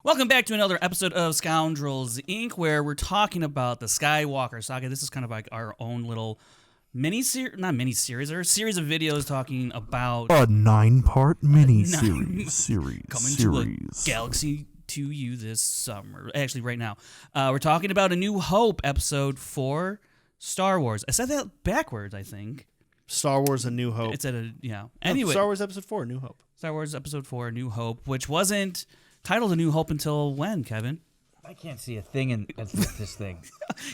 Welcome back to another episode of Scoundrels, Inc., where we're talking about the Skywalker Saga. This is kind of like our own little not mini-series, or a series of videos talking about... A 9-part mini-series. Coming to a galaxy to you this summer. Actually, right now. We're talking about A New Hope, Episode 4, Star Wars. I said that backwards, I think. Star Wars A New Hope. It's at a... Yeah. Anyway. Star Wars Episode 4, A New Hope. Star Wars Episode 4, A New Hope, which wasn't... titled A New Hope until when, Kevin? I can't see a thing in this thing.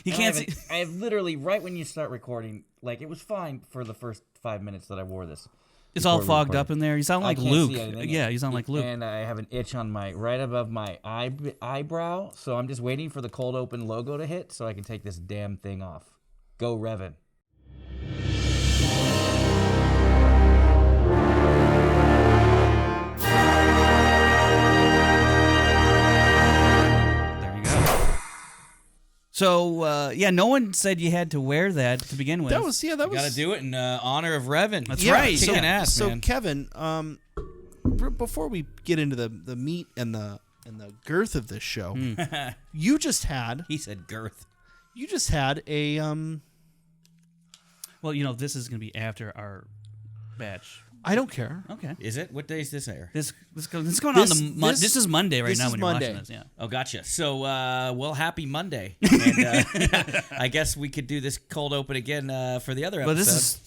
You can't see. I have literally, right when you start recording, like, it was fine for the first 5 minutes that I wore this. It's all fogged up in there. You sound like Luke. Yeah, you sound like Luke. And I have an itch on right above my eyebrow, so I'm just waiting for the cold open logo to hit so I can take this damn thing off. Go Revan. So, no one said you had to wear that to begin with. That was. You gotta do it in honor of Revan. That's right. Kicking ass, so man. Kevin, before we get into the meat and the girth of this show, you just had... He said girth. You just had a... Well, this is going to be after our batch. I don't care. Okay. Is it? What day is this air? This is going on this is Monday right now when you're watching this. Yeah. Oh, gotcha. So, happy Monday. And, I guess we could do this cold open again for the other episode.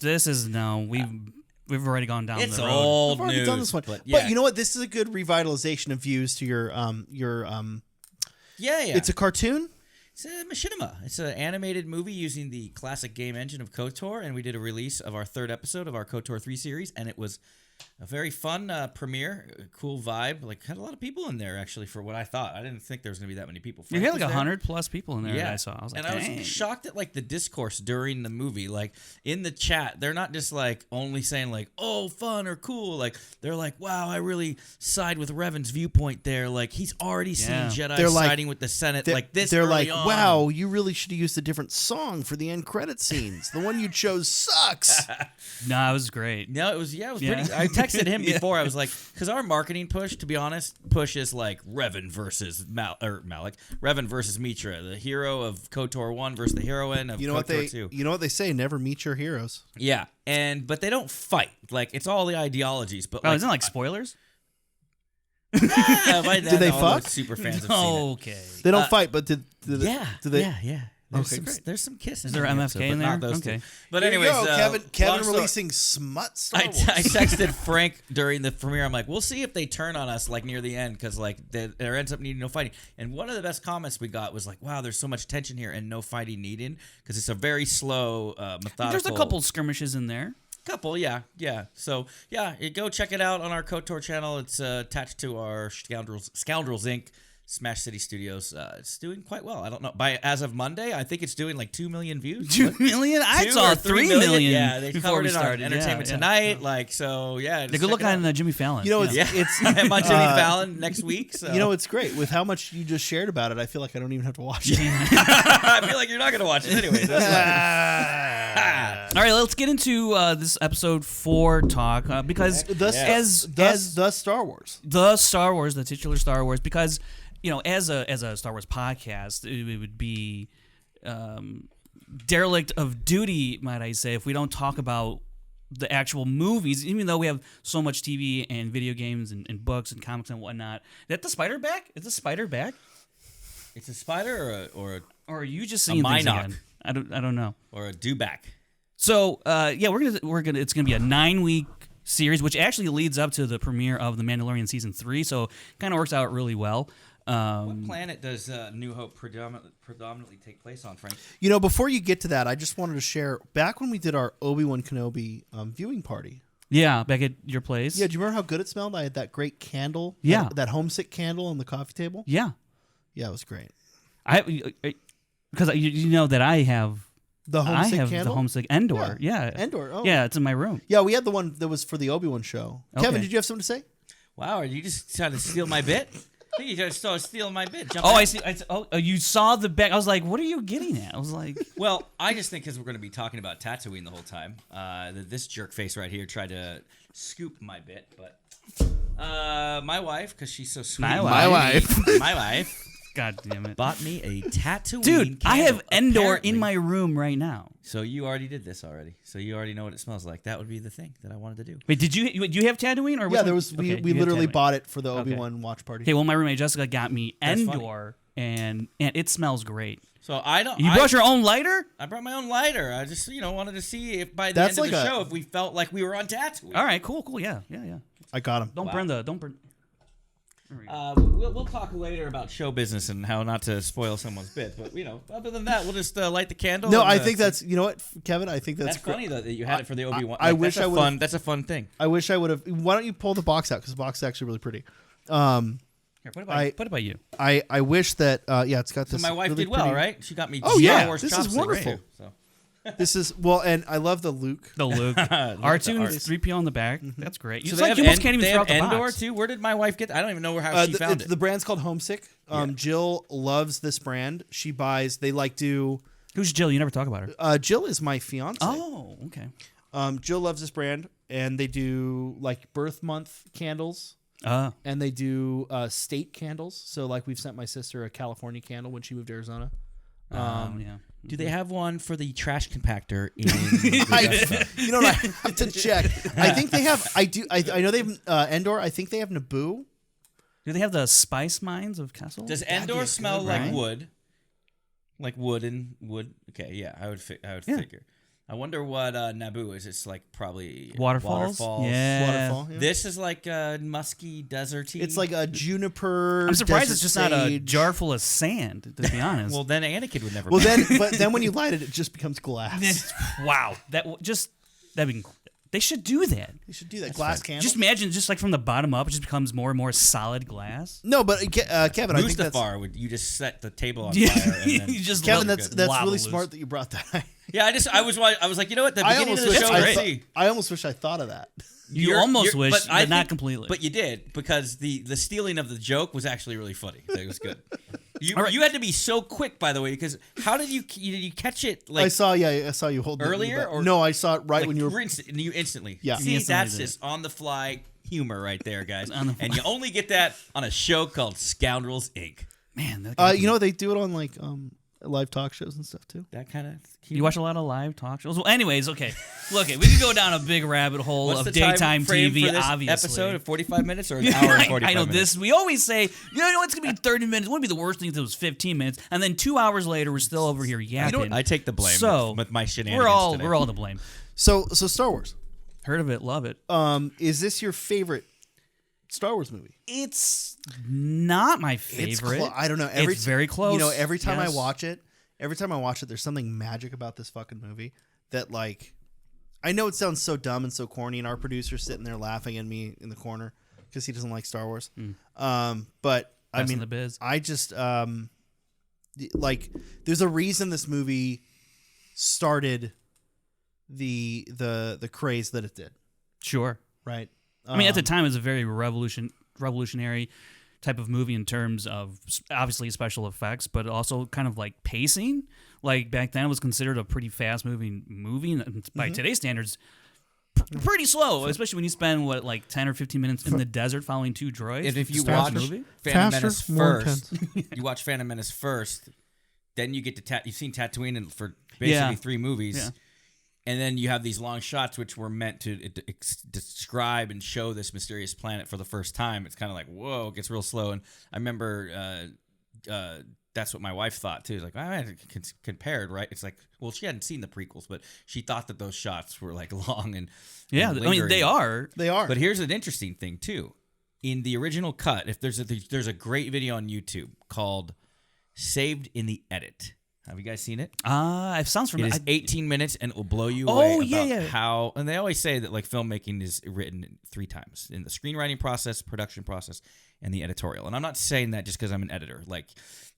But this is no. We've already gone down it's the road. Old We've already news. done this one. But you know what? This is a good revitalization of views to your Yeah. It's a cartoon. It's a machinima. It's an animated movie using the classic game engine of KOTOR, and we did a release of our third episode of our KOTOR 3 series, and it was a very fun premiere, cool vibe. Like, had a lot of people in there, actually, for what I thought. I didn't think there was going to be that many people. You had like 100+ people in there that I saw. I was like, and I was shocked at, like, the discourse during the movie. Like, in the chat, they're not just, like, only saying, like, oh, fun or cool. Like, they're like, wow, I really side with Revan's viewpoint there. Like, he's already seen Jedi siding with the Senate. Like, this They're like, on. wow, you really should have used a different song for the end credit scenes. The one you chose sucks. No, it was great. No, it was pretty. I texted him before. I was like, because our marketing push, to be honest, pushes like Revan versus Malik, Revan versus Mitra, the hero of KOTOR 1 versus the heroine of KOTOR 2. You know what they say? Never meet your heroes. Yeah, but they don't fight. Like, it's all the ideologies. But isn't it like spoilers? Did they fuck? Super fans have seen it. Okay. They don't fight, but did they? Yeah. There's some kisses. Is there MFK in there? Okay. But Here anyways, you go, Kevin releasing smut Star I Wars. texted Frank during the premiere. I'm like, we'll see if they turn on us like near the end, because like there ends up needing no fighting. And one of the best comments we got was like, wow, there's so much tension here and no fighting needed, because it's a very slow, methodical. There's a couple skirmishes in there. Couple, yeah. So, go check it out on our KOTOR channel. It's attached to our Scoundrels Inc. Smash City Studios. It's doing quite well. I don't know. As of Monday, I think it's doing like 2 million views. 2 million? I saw 3 million. Yeah, they before covered we it on started. Entertainment Tonight. Like, so yeah. They could look on Jimmy Fallon. You know, it's I'm on Jimmy Fallon next week. So. You know, it's great with how much you just shared about it. I feel like I don't even have to watch it. I feel like you're not going to watch it anyway. All right, let's get into this episode 4 talk because the Star Wars, the titular Star Wars, because as a Star Wars podcast, it would be derelict of duty, might I say, if we don't talk about the actual movies, even though we have so much TV and video games and books and comics and whatnot. Is that the spider back? Is the spider back? It's a spider or are you just seeing things again? I don't know. Or a dewback. So we're gonna it's gonna be a 9-week series, which actually leads up to the premiere of The Mandalorian season 3. So kind of works out really well. What planet does New Hope predominantly take place on, Frank? Before you get to that, I just wanted to share, back when we did our Obi-Wan Kenobi viewing party. Yeah, back at your place. Yeah, do you remember how good it smelled? I had that great candle. Yeah. That homesick candle on the coffee table. Yeah. Yeah, it was great. Because you know that I have... The homesick candle? The homesick Andor. Yeah. Endor. Oh. Yeah, it's in my room. Yeah, we had the one that was for the Obi-Wan show. Okay. Kevin, did you have something to say? Wow, are you just trying to steal my bit? I think you just started stealing my bit. I see. You saw the back. I was like, what are you getting at? I was like... Well, I just think because we're going to be talking about Tatooine the whole time, that this jerk face right here tried to scoop my bit, but... My wife, because she's so sweet. My wife. My wife God damn it. bought me a Tatooine Dude, I candle, have Endor apparently. in my room right now. So you already did this already. So you already know what it smells like. That would be the thing that I wanted to do. Wait, do you have Tatooine or which Yeah, one? there was. Okay, We you have literally Tatooine. bought it for the Okay. Obi-Wan watch party. Okay, well, my roommate Jessica got me That's Endor, and it smells great. So I don't. You brought your own lighter? I brought my own lighter. I just wanted to see if by the That's end of like the a- show if we felt like we were on Tatooine. All right, cool. Yeah. I got him. Don't burn. We'll talk later about show business and how not to spoil someone's bit. But other than that, we'll just light the candle. No, and, I think that's. You know what, Kevin? I think that's that's funny though that you had it for the Obi-Wan. I wish that's I a would've- fun. That's a fun thing. I wish I would have. Why don't you pull the box out? Because the box is actually really pretty. Here, put it by you. I wish that. Yeah, it's got So this. my wife really did well, pretty- right? She got me. Oh, Star yeah. Wars This is chopsticks, wonderful. too, so. This is and I love the Luke. The Luke. R2 art. and 3PO on the back. That's great. So It's they like have you almost En- can't even they throw have out the Endor box. too. Where did my wife get? I don't even know how she found it. The brand's called Homesick. Jill loves this brand. She buys. They like do. Who's Jill? You never talk about her. Jill is my fiance. Oh, okay. Jill loves this brand, and they do like birth month candles, and they do state candles. So like we've sent my sister a California candle when she moved to Arizona. Yeah. Do they have one for the trash compactor in? You know what? I have to check. I think they have. I do. I know they have Endor. I think they have Naboo. Do they have the spice mines of Kessel? Does That'd be Endor a smell good like one. wood? Like wood and wood? Okay, yeah, I would figure. I wonder what Naboo is. It's like probably Waterfalls? Yeah. Waterfall. Yeah. This is like musky, deserty. It's like a juniper. I'm surprised it's desert just not a sage. jar full of sand, to be honest. well, then Anakin would never. Well, make it. but then when you light it, it just becomes glass. Wow. That'd be. They should do that. You should do that glass candle. Just imagine, just like from the bottom up, it just becomes more and more solid glass. No, but Kevin, I think that's Mustafar would you just set the table on Yeah. fire and then You just Kevin. love That's good. that's Lava really loose. smart that you brought that. Yeah, I was like, you know what? The I beginning of almost the wish show, I, see. I almost wish I thought of that. You almost wish, but but not completely. But you did because the stealing of the joke was actually really funny. It was good. You All right. you had to be so quick, by the way, because how did you catch it? Like I saw you holding earlier, it. or- No, I saw it right like when you were. you instantly. Yeah. See, You instantly that's did just on the fly humor right there, guys. On the fly. And you only get that on a show called Scoundrels Inc. Man, that You know they do it on like live talk shows and stuff too. That kind of. you watch a lot of live talk shows. Well, anyways, okay. Look, we can go down a big rabbit hole What's of the time daytime frame TV. for this Obviously, episode of 45 minutes or an hour and 45 I know minutes? this. We always say, it's gonna be 30 minutes. It wouldn't be the worst thing if it was 15 minutes, and then 2 hours later, we're still over here yapping. I take the blame So with my shenanigans. we're all today. to blame. So Star Wars. Heard of it, love it. Is this your favorite Star Wars movie? It's not my It's favorite. I don't know. It's very close. You know, every time yes. I watch it, there's something magic about this fucking movie that like. I know it sounds so dumb and so corny, and our producer's sitting there laughing at me in the corner because he doesn't like Star Wars. But I Best in mean, the biz. I just like. There's a reason this movie started the craze that it did, Sure. right? I mean, at the time, it was a very revolutionary type of movie in terms of obviously special effects, but also kind of like pacing. Like back then, it was considered a pretty fast-moving movie, and by today's standards, pretty slow. Especially when you spend 10 or 15 minutes in the desert following two droids. And if you Start watch the movie. Phantom Faster, Menace more first, you watch Phantom Menace first, then you get to you've seen Tatooine for basically Yeah. 3 movies, Yeah. and then you have these long shots which were meant to describe and show this mysterious planet for the first time. It's kind of like whoa, it gets real slow. And I remember that's what my wife thought too. It's like compared, right? It's like well, she hadn't seen the prequels, but she thought that those shots were like long and Yeah, and I mean, they lingering. are. They are. But here's an interesting thing too. In the original cut, if there's a great video on YouTube called "Saved in the Edit." Have you guys seen it? It sounds It familiar. is 18 minutes and it will blow you Oh, away yeah, about yeah. how. And they always say that like filmmaking is written 3 times in the screenwriting process, production process, and the editorial. And I'm not saying that just because I'm an editor. Like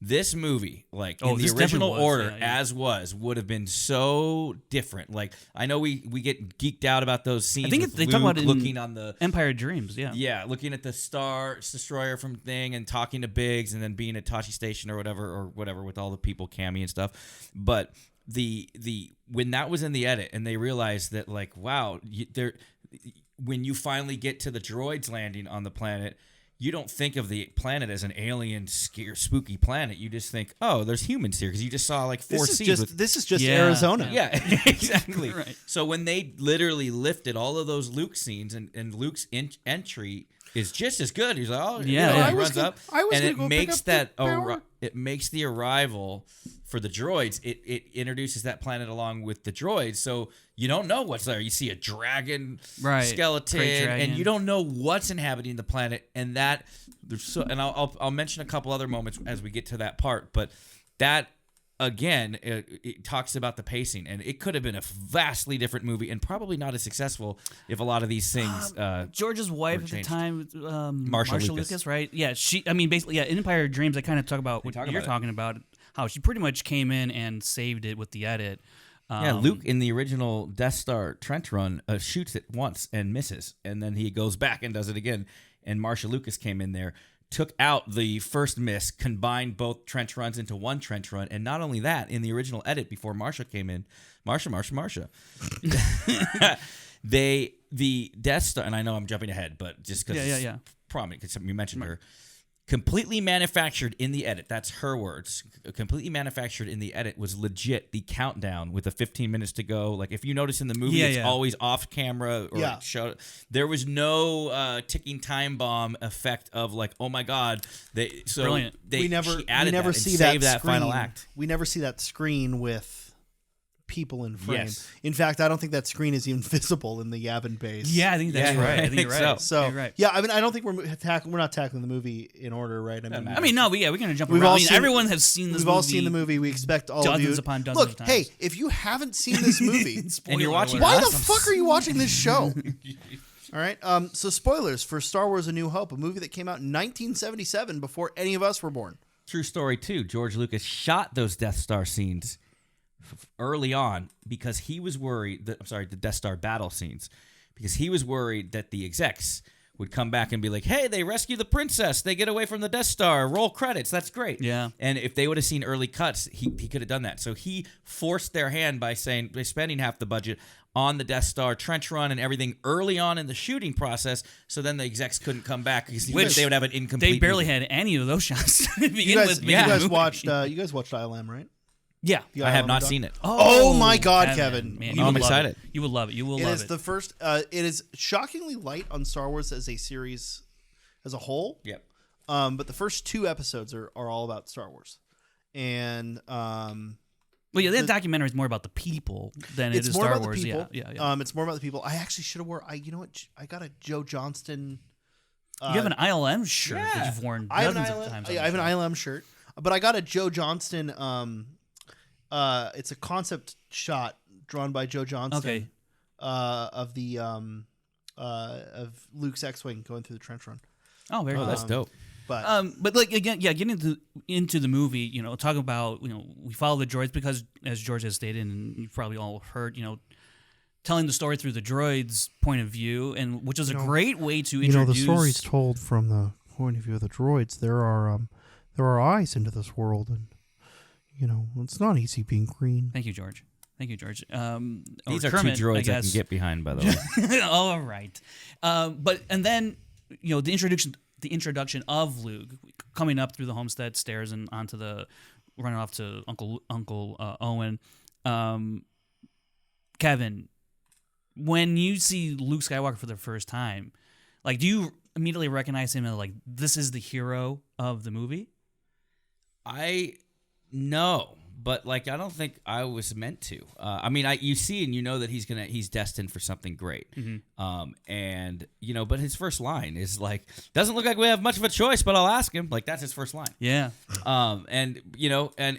this movie, like in the this definitely original was, order, yeah. as was, would have been so different. Like I know we get geeked out about those scenes. I think with they Luke talk about it in looking on the Empire of Dreams. Yeah. yeah, looking at the Star Destroyer from Thing and talking to Biggs and then being at Tashi Station or whatever with all the people, Cammy and stuff. But the when that was in the edit and they realized that like wow, when you finally get to the droids landing on the planet, you don't think of the planet as an alien, spooky planet. You just think, oh, there's humans here because you just saw like four scenes. This is just Arizona. Yeah, exactly. Right. So when they literally lifted all of those Luke scenes and Luke's entry is just as good. He's like, oh, Yeah. he runs up, and it go makes pick up the it makes the arrival for the droids. It introduces that planet along with the droids, so you don't know what's there. You see a dragon skeleton, Great dragon. and you don't know what's inhabiting the planet. And that and I'll mention a couple other moments as we get to that part, but that. Again, it talks about the pacing, and it could have been a vastly different movie and probably not as successful if a lot of these things. George's wife at the time, Marsha Lucas, right? Yeah, basically, in Empire of Dreams, I kind of talk about what you're talking about, how she pretty much came in and saved it with the edit. Luke in the original Death Star trench run shoots it once and misses, and then he goes back and does it again, and Marsha Lucas came in there. Took out the first miss, combined both trench runs into one trench run, and not only that, in the original edit before Marsha came in, Marsha, the Death Star, and I know I'm jumping ahead, but just because prominent, because you mentioned her, completely manufactured in the edit. That's her words. Completely manufactured in the edit was legit. The countdown with the 15 minutes to go. Like if you notice in the movie, it's always off camera or show. There was no ticking time bomb effect of like, oh my god. Brilliant. We never see that final act. We never see that screen with people in frame. Yes. In fact, I don't think that screen is even visible in the Yavin base. Yeah, I think that's right. I think you're right. So, you're right. Yeah, I mean, I don't think we're not tackling the movie in order, right? I mean, we're gonna jump We've around. all seen- everyone has seen this. We've all seen the movie. We expect all of you. dozens upon dozens of Look, times. hey, if you haven't seen this movie, and you're watching, why the fuck are you watching this show? All right. So spoilers for Star Wars: A New Hope, a movie that came out in 1977 before any of us were born. True story too. George Lucas shot those Death Star scenes early on because he was worried that the Death Star battle scenes, because he was worried that the execs would come back and be like, hey, they rescue the princess, they get away from the Death Star, roll credits, that's great. Yeah. And if they would have seen early cuts, he could have done that. So he forced their hand by spending half the budget on the Death Star trench run and everything early on in the shooting process, so then the execs couldn't come back because they would have an incomplete They barely movie. had any of those shots to begin with. You guys watched ILM, right? Yeah. I have not seen it. Oh my God, Kevin. Man, I'm excited. You will love it. You will love it. It is the first. It is shockingly light on Star Wars as a series as a whole. Yep. But the first 2 episodes are all about Star Wars, and that documentary is more about the people than it is Star Wars. Yeah. It's more about the people. I actually should have worn. You know what? I got a Joe Johnston. You have an ILM shirt that you've worn dozens of times. I have an ILM shirt, but I got a Joe Johnston. It's a concept shot drawn by Joe Johnston. Of the of Luke's X-wing going through the trench run. Oh, very cool. That's dope. But like again, getting into the movie, talking about we follow the droids because, as George has stated, and you've probably all heard, telling the story through the droids' point of view, and which is a great way to introduce. The story's told from the point of view of the droids. There are eyes into this world, and it's not easy being green. Thank you, George. These are Kermit, 2 droids I can get behind, by the way. All right, and then the introduction of Luke coming up through the homestead stairs and running off to Uncle Owen. Kevin, when you see Luke Skywalker for the first time, like, do you immediately recognize him as like this is the hero of the movie? No, but like I don't think I was meant to. I mean, you see and you know that he's destined for something great. Mm-hmm. And but his first line is like, doesn't look like we have much of a choice, but I'll ask him. Like that's his first line. Yeah. And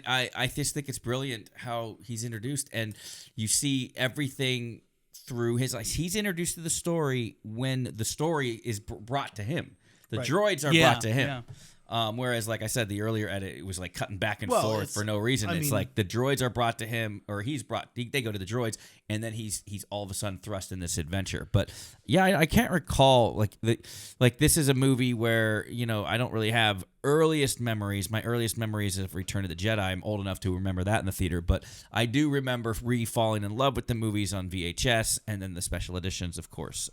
I just think it's brilliant how he's introduced, and you see everything through his eyes. He's introduced to the story when the story is brought to him. The droids are brought to him. Yeah. Whereas, like I said, the earlier edit, it was like cutting back and forth for no reason. It's like the droids are brought to him, or they go to the droids, and then he's all of a sudden thrust in this adventure. But yeah, I can't recall like this is a movie where I don't really have earliest memories. My earliest memories of Return of the Jedi. I'm old enough to remember that in the theater, but I do remember falling in love with the movies on VHS, and then the special editions, of course.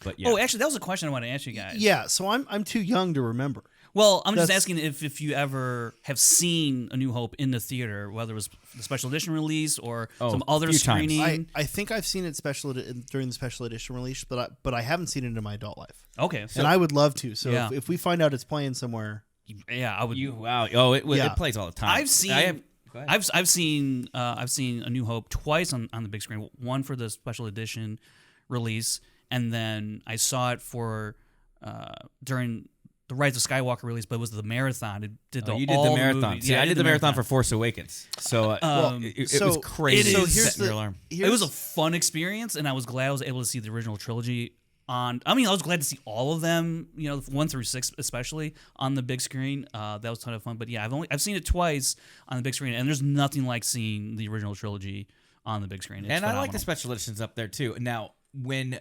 But yeah. Oh, actually, that was a question I wanted to ask you guys. Yeah, so I'm too young to remember. Well, I'm just That's- asking if you ever have seen A New Hope in the theater, whether it was the special edition release or some other few times. screening. I think I've seen it during the special edition release, but I haven't seen it in my adult life. Okay, so And I would love to. So Yeah. if we find out it's playing somewhere, yeah, I would. Wow. Oh, it Yeah. plays all the time. I've seen. Go ahead. I've seen A New Hope twice on the big screen. One for the special edition release, and then I saw it for during the Rise of Skywalker release, but it was the marathon. It did the you did all the the marathon. movies. See, Yeah, I did the marathon for Force Awakens. So it was so crazy. it is- setting your alarm. It was a fun experience, and I was glad I was able to see the original trilogy on. I mean, I was glad to see all of them. 1 through 6, especially on the big screen. That was a ton of fun. But yeah, I've seen it twice on the big screen, and there's nothing like seeing the original trilogy on the big screen. It's And I like phenomenal. the special editions up there too. Now, when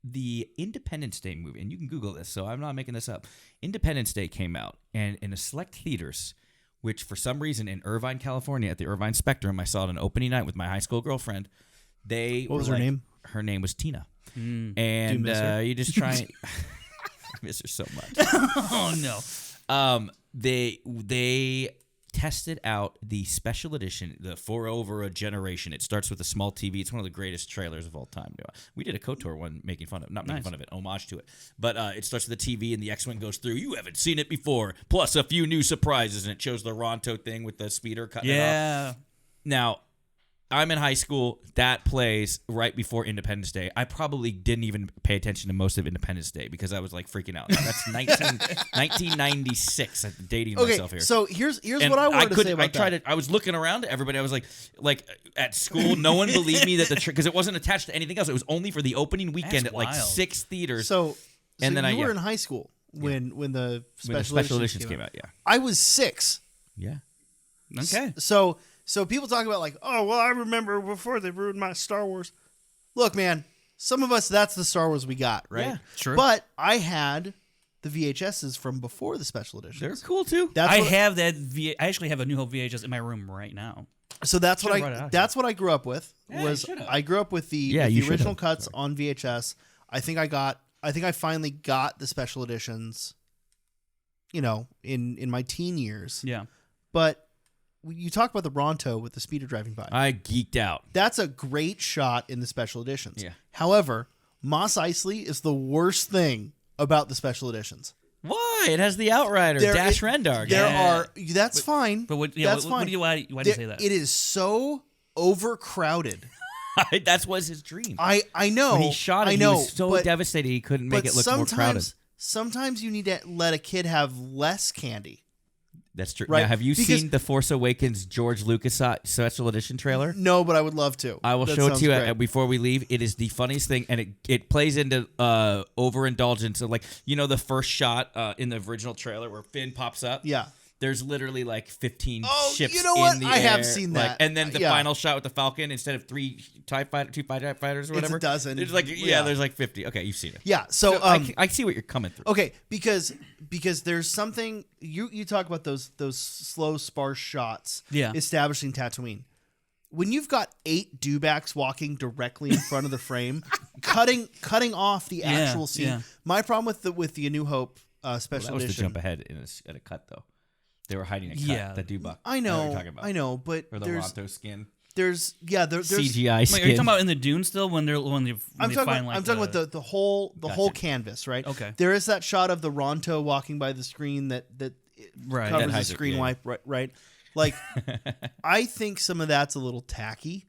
the Independence Day movie, and you can Google this, so I'm not making this up. Independence Day came out, and in a select theaters, which for some reason in Irvine, California, at the Irvine Spectrum, I saw it on opening night with my high school girlfme. What was her name? Her name was Tina. Mm. And miss her? you just try. I miss her so much. Oh no. They tested out the special edition, the For Over a Generation. It starts with a small TV. It's one of the greatest trailers of all time. We did a KOTOR one making fun of, not making fun of it, homage to it. But it starts with the TV and the X-Wing goes through. You haven't seen it before. Plus a few new surprises. And it shows the Ronto thing with the speeder cutting it off. Yeah. Now, I'm in high school. That plays right before Independence Day. I probably didn't even pay attention to most of Independence Day because I was like freaking out. Now, that's 1996. I'm dating myself here. so here's And what I wanted to say about that. I was looking around at everybody. I was like at school, no one believed me that because it wasn't attached to anything else. It was only for the opening weekend That's at like wild. 6 theaters. So And then you I- were in high school when the when the special editions came out. Yeah. I was 6. Yeah. Okay. So people talk about like, oh well, I remember before they ruined my Star Wars. Look, man, some of us that's the Star Wars we got, right? Yeah, true. But I had the VHSs from before the special editions. They're cool too. That's I what, have that. I actually have a New Hope VHS in my room right now. so that's what Should've brought it I out that's what I grew up with. Yeah, was you should've. I grew up with the Yeah, with you the original should've. cuts on VHS. I think I finally got the special editions. In my teen years. Yeah. But you talk about the Ronto with the speeder driving by. I geeked out. That's a great shot in the special editions. Yeah. However, Mos Eisley is the worst thing about the special editions. Why? It has the Outrider, There Dash is- Rendar. There Yeah. are that's fine. But what? that's What fine. do you? Why do you say that? It is so overcrowded. That was his dream. I know. When he shot it, I know, he was so but, devastated he couldn't make but it look more crowded. sometimes you need to let a kid have less candy. That's true. Right, Now, have you because- seen the Force Awakens George Lucas special edition trailer? No, but I would love to. I will That show it sounds to you great. before we leave. It is the funniest thing, and it plays into overindulgence. So, like, the first shot in the original trailer where Finn pops up. Yeah. There's literally like 15 Oh, ships you know what? in the I have air, seen like- that. and then the Yeah. final shot with the Falcon, instead of 2 TIE fighters or whatever. a dozen. There's like, Yeah. there's like 50. Okay, you've seen it. Yeah. So, I see what you're coming through. okay, because there's something you talk about those slow sparse shots. Yeah. Establishing Tatooine. When you've got 8 dewbacks walking directly in front of the frame, cutting off the actual scene. yeah. My problem with the A New Hope special That was the edition. jump ahead at a cut, though. They were hiding a cut. Yeah. The Dewback. I What know, you're talking about. I know, but Or the there's Ronto skin. there's CGI Wait, skin. are you talking about in the Dune still when they I'm talking find about, I'm talking about the whole whole Gotcha. canvas, right? Okay. There is that shot of the Ronto walking by the screen that Right. covers That the hides it, screen yeah. wipe, right? Like, I think some of that's a little tacky.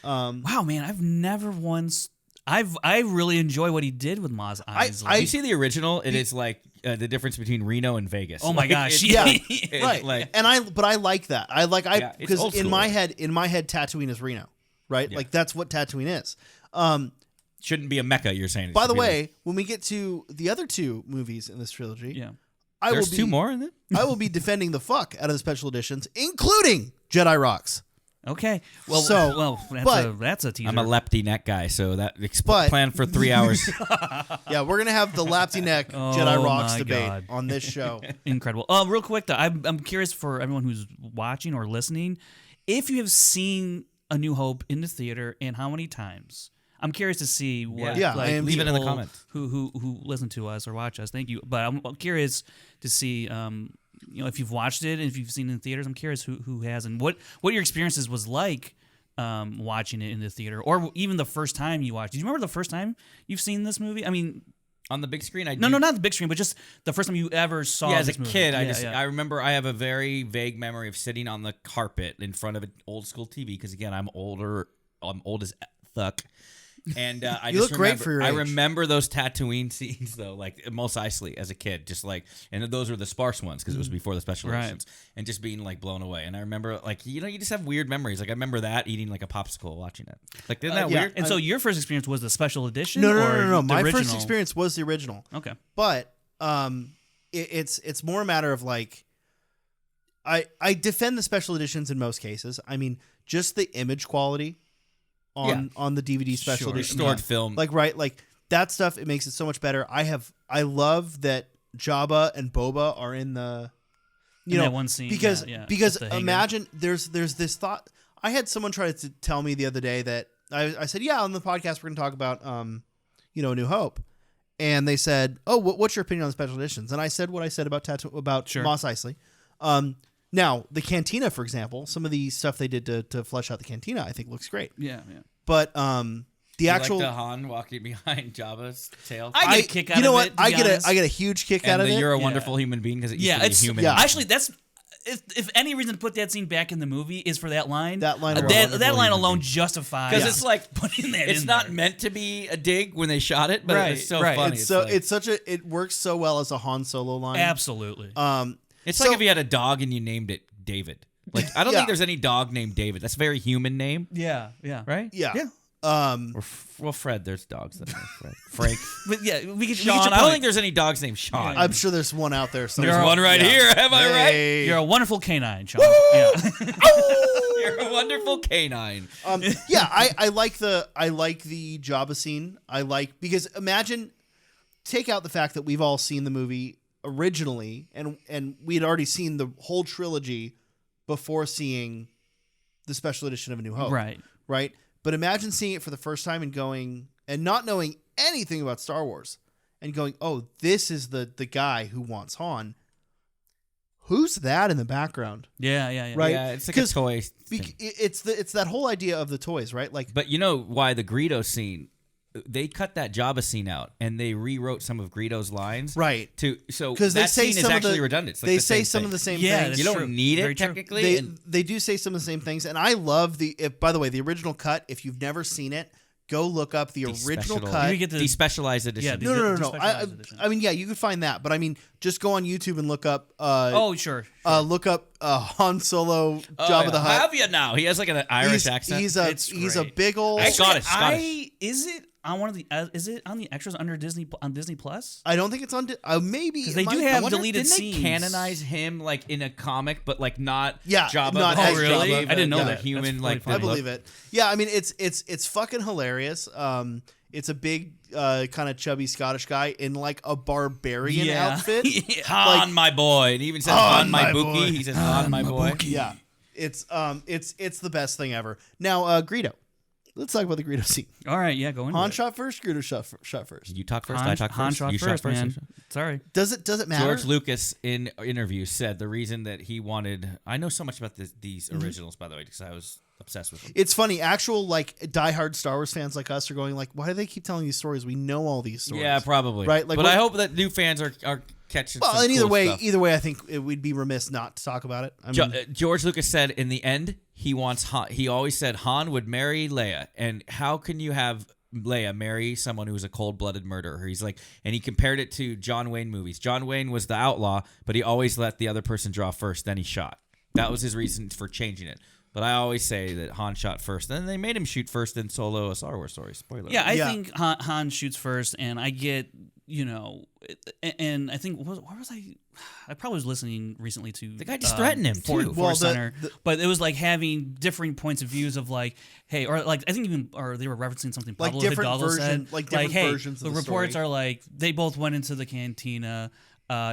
Wow, man, I've never once. I really enjoy what he did with Mos Eisley. you see the original? It is like the difference between Reno and Vegas. Oh my gosh, it's- Yeah, it's right. like- And I like that. I Yeah, it's because old in school. my head, Tatooine is Reno, right? Yeah. Like that's what Tatooine is. shouldn't be a mecca. You're saying? It By should the be way, when we get to the other 2 movies in this trilogy, yeah. I there's will be, 2 more in it. I will be defending the fuck out of the special editions, including Jedi Rocks. Okay. So, That's a teaser. I'm a lepty neck guy, so that But- plan for 3 hours. Yeah, we're gonna have the Lapsy Neck Oh Jedi Rocks my debate God. on this show. Incredible. Real quick though, I'm curious for everyone who's watching or listening, if you have seen A New Hope in the theater and how many times. I'm curious to see what. Yeah, like, I am leave it in the people comments. Who listen to us or watch us. Thank you. But I'm curious to see. If you've watched it and if you've seen it in theaters, I'm curious who has and what your experiences was like watching it in the theater, or even the first time you watched it. Do you remember the first time you've seen this movie? I mean, On the big screen, no, not the big screen, but just the first time you ever saw. Yeah, as a this movie. kid, Yeah, I remember I have a very vague memory of sitting on the carpet in front of an old school TV because again, I'm older. I'm old as fuck. And I You just look great remember, for your I age. remember those Tatooine scenes though, like Mos Eisley as a kid, just like, and those were the sparse ones because it was before the special Right. editions, and just being like blown away. And I remember like you just have weird memories. Like I remember that eating like a popsicle watching it. Like isn't that yeah. weird? And so your first experience was the special edition? No. or the My first original? experience was the original. Okay. But it's more a matter of like I defend the special editions in most cases. I mean, just the image quality on the DVD special Sure. edition, Restored film. like that stuff. It makes it so much better. I love that Jabba and Boba are in the In that one scene, because yeah, because with the hangar. imagine there's this thought. I had someone try to tell me the other day that I said, yeah, on the podcast we're going to talk about A New Hope. And they said, "Oh, what's your opinion on the special editions?" And I said what I said about Sure. Mos Eisley. Now, the Cantina, for example, some of the stuff they did to flesh out the Cantina, I think looks great. Yeah. But the You actual, like the Han walking behind Jabba's tail. I get a kick out you know of what? it, to I be get honest. a huge kick out and of it. you're a wonderful human being because it used to be it's human. yeah. Actually that's. If any reason to put that scene back in the movie is for that line, That line that, alone. that Wonderful line human alone being. justifies Because it's like putting that it's in not there. meant to be a dig when they shot it, but Right, it's so right. funny. It's so like, it's such a it works so well as a Han Solo line. Absolutely. it's so- like if you had a dog and you named it David. Like I don't Yeah. think there's any dog named David. That's a very human name, yeah. right? Yeah. Yeah. Well, Fred. There's dogs that are Fred. Frank. But yeah, we get Sean. your I don't point. think there's any dogs named Sean. I'm sure there's one out there. There's somewhere. one right Yeah. here. Am I right? Hey. You're a wonderful canine, Sean. Yeah. You're a wonderful canine. Yeah, I like the Jabba scene. Because imagine, take out the fact that we've all seen the movie originally, and we had already seen the whole trilogy before seeing the special edition of A New Hope. Right. But imagine seeing it for the first time and going and not knowing anything about Star Wars and going, oh, this is the guy who wants Han. Who's that in the background? Yeah. Right. Yeah, it's like a 'Cause toy. thing. It's that whole idea of the toys, right? Like, But you know why the Greedo scene? They cut that Jabba scene out and they rewrote some of Greedo's lines. right. So Because that they say scene some is of the actually redundant. It's like they the say same some thing. of the same Yeah, things. that's You don't true. need Very it true. technically. They do say some of the same things, and I love by the way, the original cut. If you've never seen it, go look up the original cut. You get the despecialized edition. Yeah, No. Despecialized edition. I mean, yeah, you could find that, but I mean, just go on YouTube and look up. oh, sure. Look up Han Solo, Jabba the Hutt. Have you now? He has like an Irish accent. He's It's a great. big old. Scottish. Is it on one of the? Is it on the extras under Disney Plus? I don't think it's on. Maybe Because it they might do be. have I wonder- deleted Didn't scenes. they canonize him like in a comic, but like not Yeah, Jabba? not but as really? Jabba, I didn't know the that. Human That's like really I funny. believe it. Yeah, I mean, it's fucking hilarious. It's a big, kind of chubby Scottish guy in like a barbarian outfit. Han, Like- my boy, and he even says Han, Han, my my bookie. boy. He says Han, my boy. Yeah, it's the best thing ever. Now, Greedo. Let's talk about the Greedo scene. All right, yeah, go into Han it. shot first. Greedo shot first. You talk first. Han, I talk Han first. shot you first, shot first. man. Sorry. Does it matter? George Lucas in interviews said the reason that he wanted. I know so much about these originals, by the way, because I was obsessed with them. It's funny. Actual like diehard Star Wars fans like us are going like, why do they keep telling these stories? We know all these stories. Yeah, probably. Right, like but what- I hope that new fans are catching. Well, some and either cool way, stuff. I think we'd be remiss not to talk about it. I mean, George Lucas said in the end he wants Han. He always said Han would marry Leia, and how can you have Leia marry someone who's a cold-blooded murderer? He's like, and he compared it to John Wayne movies. John Wayne was the outlaw, but he always let the other person draw first, then he shot. That was his reason for changing it. But I always say that Han shot first. Then they made him shoot first in Solo, a Star Wars story. Spoiler. Yeah, I Yeah. think Han shoots first, and I get, and I think where was I? I probably was listening recently to The guy just threatened him, too. Force Well, Center, but it was like having differing points of views of like, hey, or like I think even or they were referencing something Like Pablo different Hidalgo version- said, like different hey, versions of the the reports story. are like they both went into the cantina.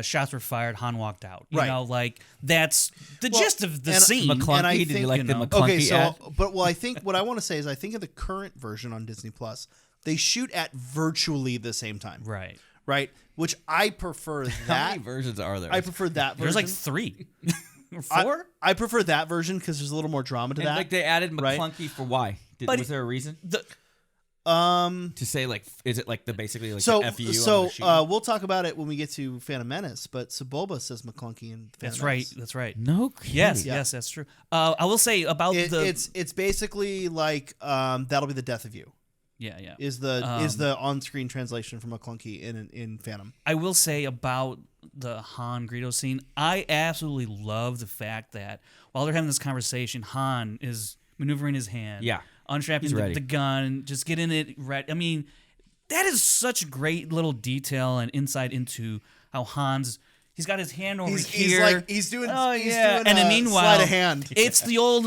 shots were fired, Han walked out. You Right. know, like that's the gist of the and- scene. and McClunky, I did you think, like you the know- McClunky Okay, so ad? I think what I want to say is I think of the current version on Disney Plus, they shoot at virtually the same time. Right. Right? Which I prefer How that. many versions are there? I prefer that version. There's like 3 or 4. I prefer that version because there's a little more drama to and that. like they added right? McClunky for why? But Was there a reason um to say like? Is it like the basically like so the FU? we'll talk about it when we get to Phantom Menace, but Sebulba says McClunky in Phantom That's Menace. right. That's right. no. Kidding. Yes, Yeah. yes, that's true. I will say about It's basically like that'll be the death of you yeah. is the on-screen translation from McClunky in Phantom. I will say about the Han Greedo scene, I absolutely love the fact that while they're having this conversation, Han is maneuvering his hand, Yeah. unstrapping He's ready. the gun, just getting it right. I mean, that is such a great little detail and insight into how he's got his hand over here. He's doing and then sleight meanwhile, of hand. it's the old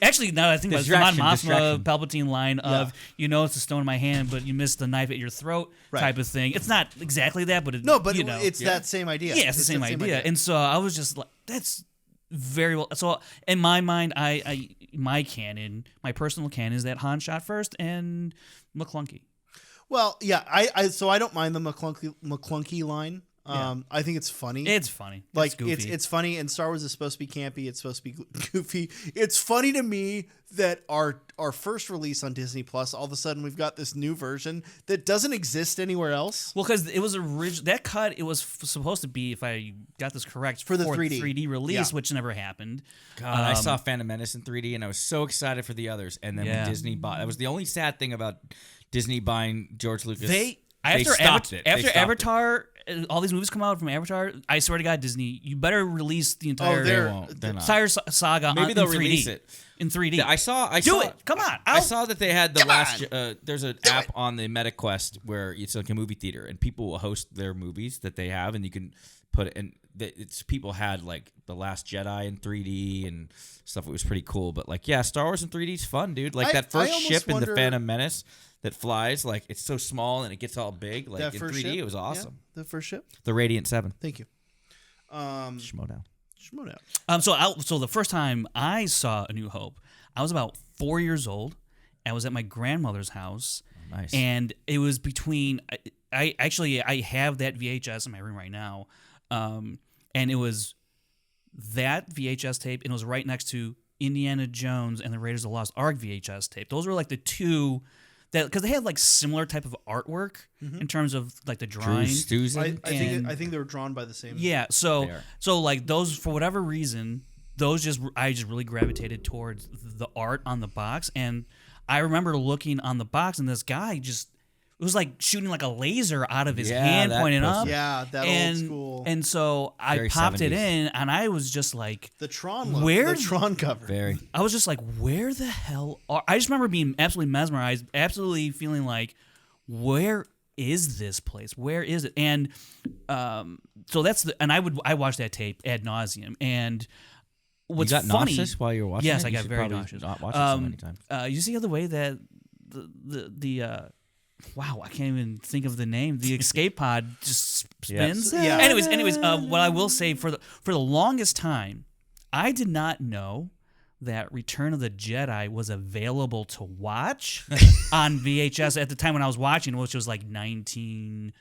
actually, now that I think about it, it's the Mon Distraction, Mothma distraction. Palpatine line of, it's a stone in my hand, but you missed the knife at your throat Right. type of thing. It's not exactly that, but it's that same idea. yeah, it's the same idea. And so I was just like, that's very well. So in my mind, my personal canon is that Han shot first and McClunky. Well, yeah, I don't mind the McClunky line. I think it's funny. It's funny. Like goofy. it's funny, and Star Wars is supposed to be campy. It's supposed to be goofy. It's funny to me that our first release on Disney Plus, all of a sudden we've got this new version that doesn't exist anywhere else. Well, because it was that cut. It was supposed to be, if I got this correct, For the 3D. 3D release, Yeah. which never happened. God, I saw Phantom Menace in 3D, and I was so excited for the others. And then Yeah. when Disney bought, that was the only sad thing about Disney buying George Lucas. After stopped it. They After stopped it. Avatar, all these movies come out from Avatar. I swear to God, Disney, you better release the entire they're- They won't. They're not. entire saga. Maybe in they'll 3D. release it. In 3D. I saw Do it. Come on. I saw that they had the Come last. on. There's an app on the MetaQuest where it's like a movie theater, and people will host their movies that they have, and you can put it. And it's people had like the Last Jedi in 3D and stuff. It was pretty cool. But like, yeah, Star Wars in 3D is fun, dude. Like that first almost ship in wonder- the Phantom Menace that flies, like it's so small and it gets all big. Like That in first 3D, ship? it was awesome. Yeah, the first ship. The Radiant 7. Thank you. Schmodown. Shimoda. So the first time I saw A New Hope, I was about 4 years old. I was at my grandmother's house, Nice. and it was between. I have that VHS in my room right now, and it was that VHS tape, and it was right next to Indiana Jones and the Raiders of the Lost Ark VHS tape. Those were like the two that, because they had like similar type of artwork in terms of like the Drew drawing. Stuzan. I think they were drawn by the same. Yeah, They so are. like those, for whatever reason, I just really gravitated towards the art on the box, and I remember looking on the box, and this guy just, it was like shooting like a laser out of his Yeah, hand that pointing poster. up. Yeah, that and, old school. And so I Very popped it 70s. in, and I was just like, The Tron look. Where- The Tron cover. Very. I was just like, where the hell are, I just remember being absolutely mesmerized, absolutely feeling like, where is this place? Where is it? And so I watched that tape ad nauseum. And what's you got funny, nauseous while you were watching yes, it? I You got should very probably nauseous. Not watch it so many times. You see the way that the wow, I can't even think of the name. The escape pod just spins. Yeah. Anyways, what I will say, for the longest time, I did not know that Return of the Jedi was available to watch on VHS at the time when I was watching, which was like 1990,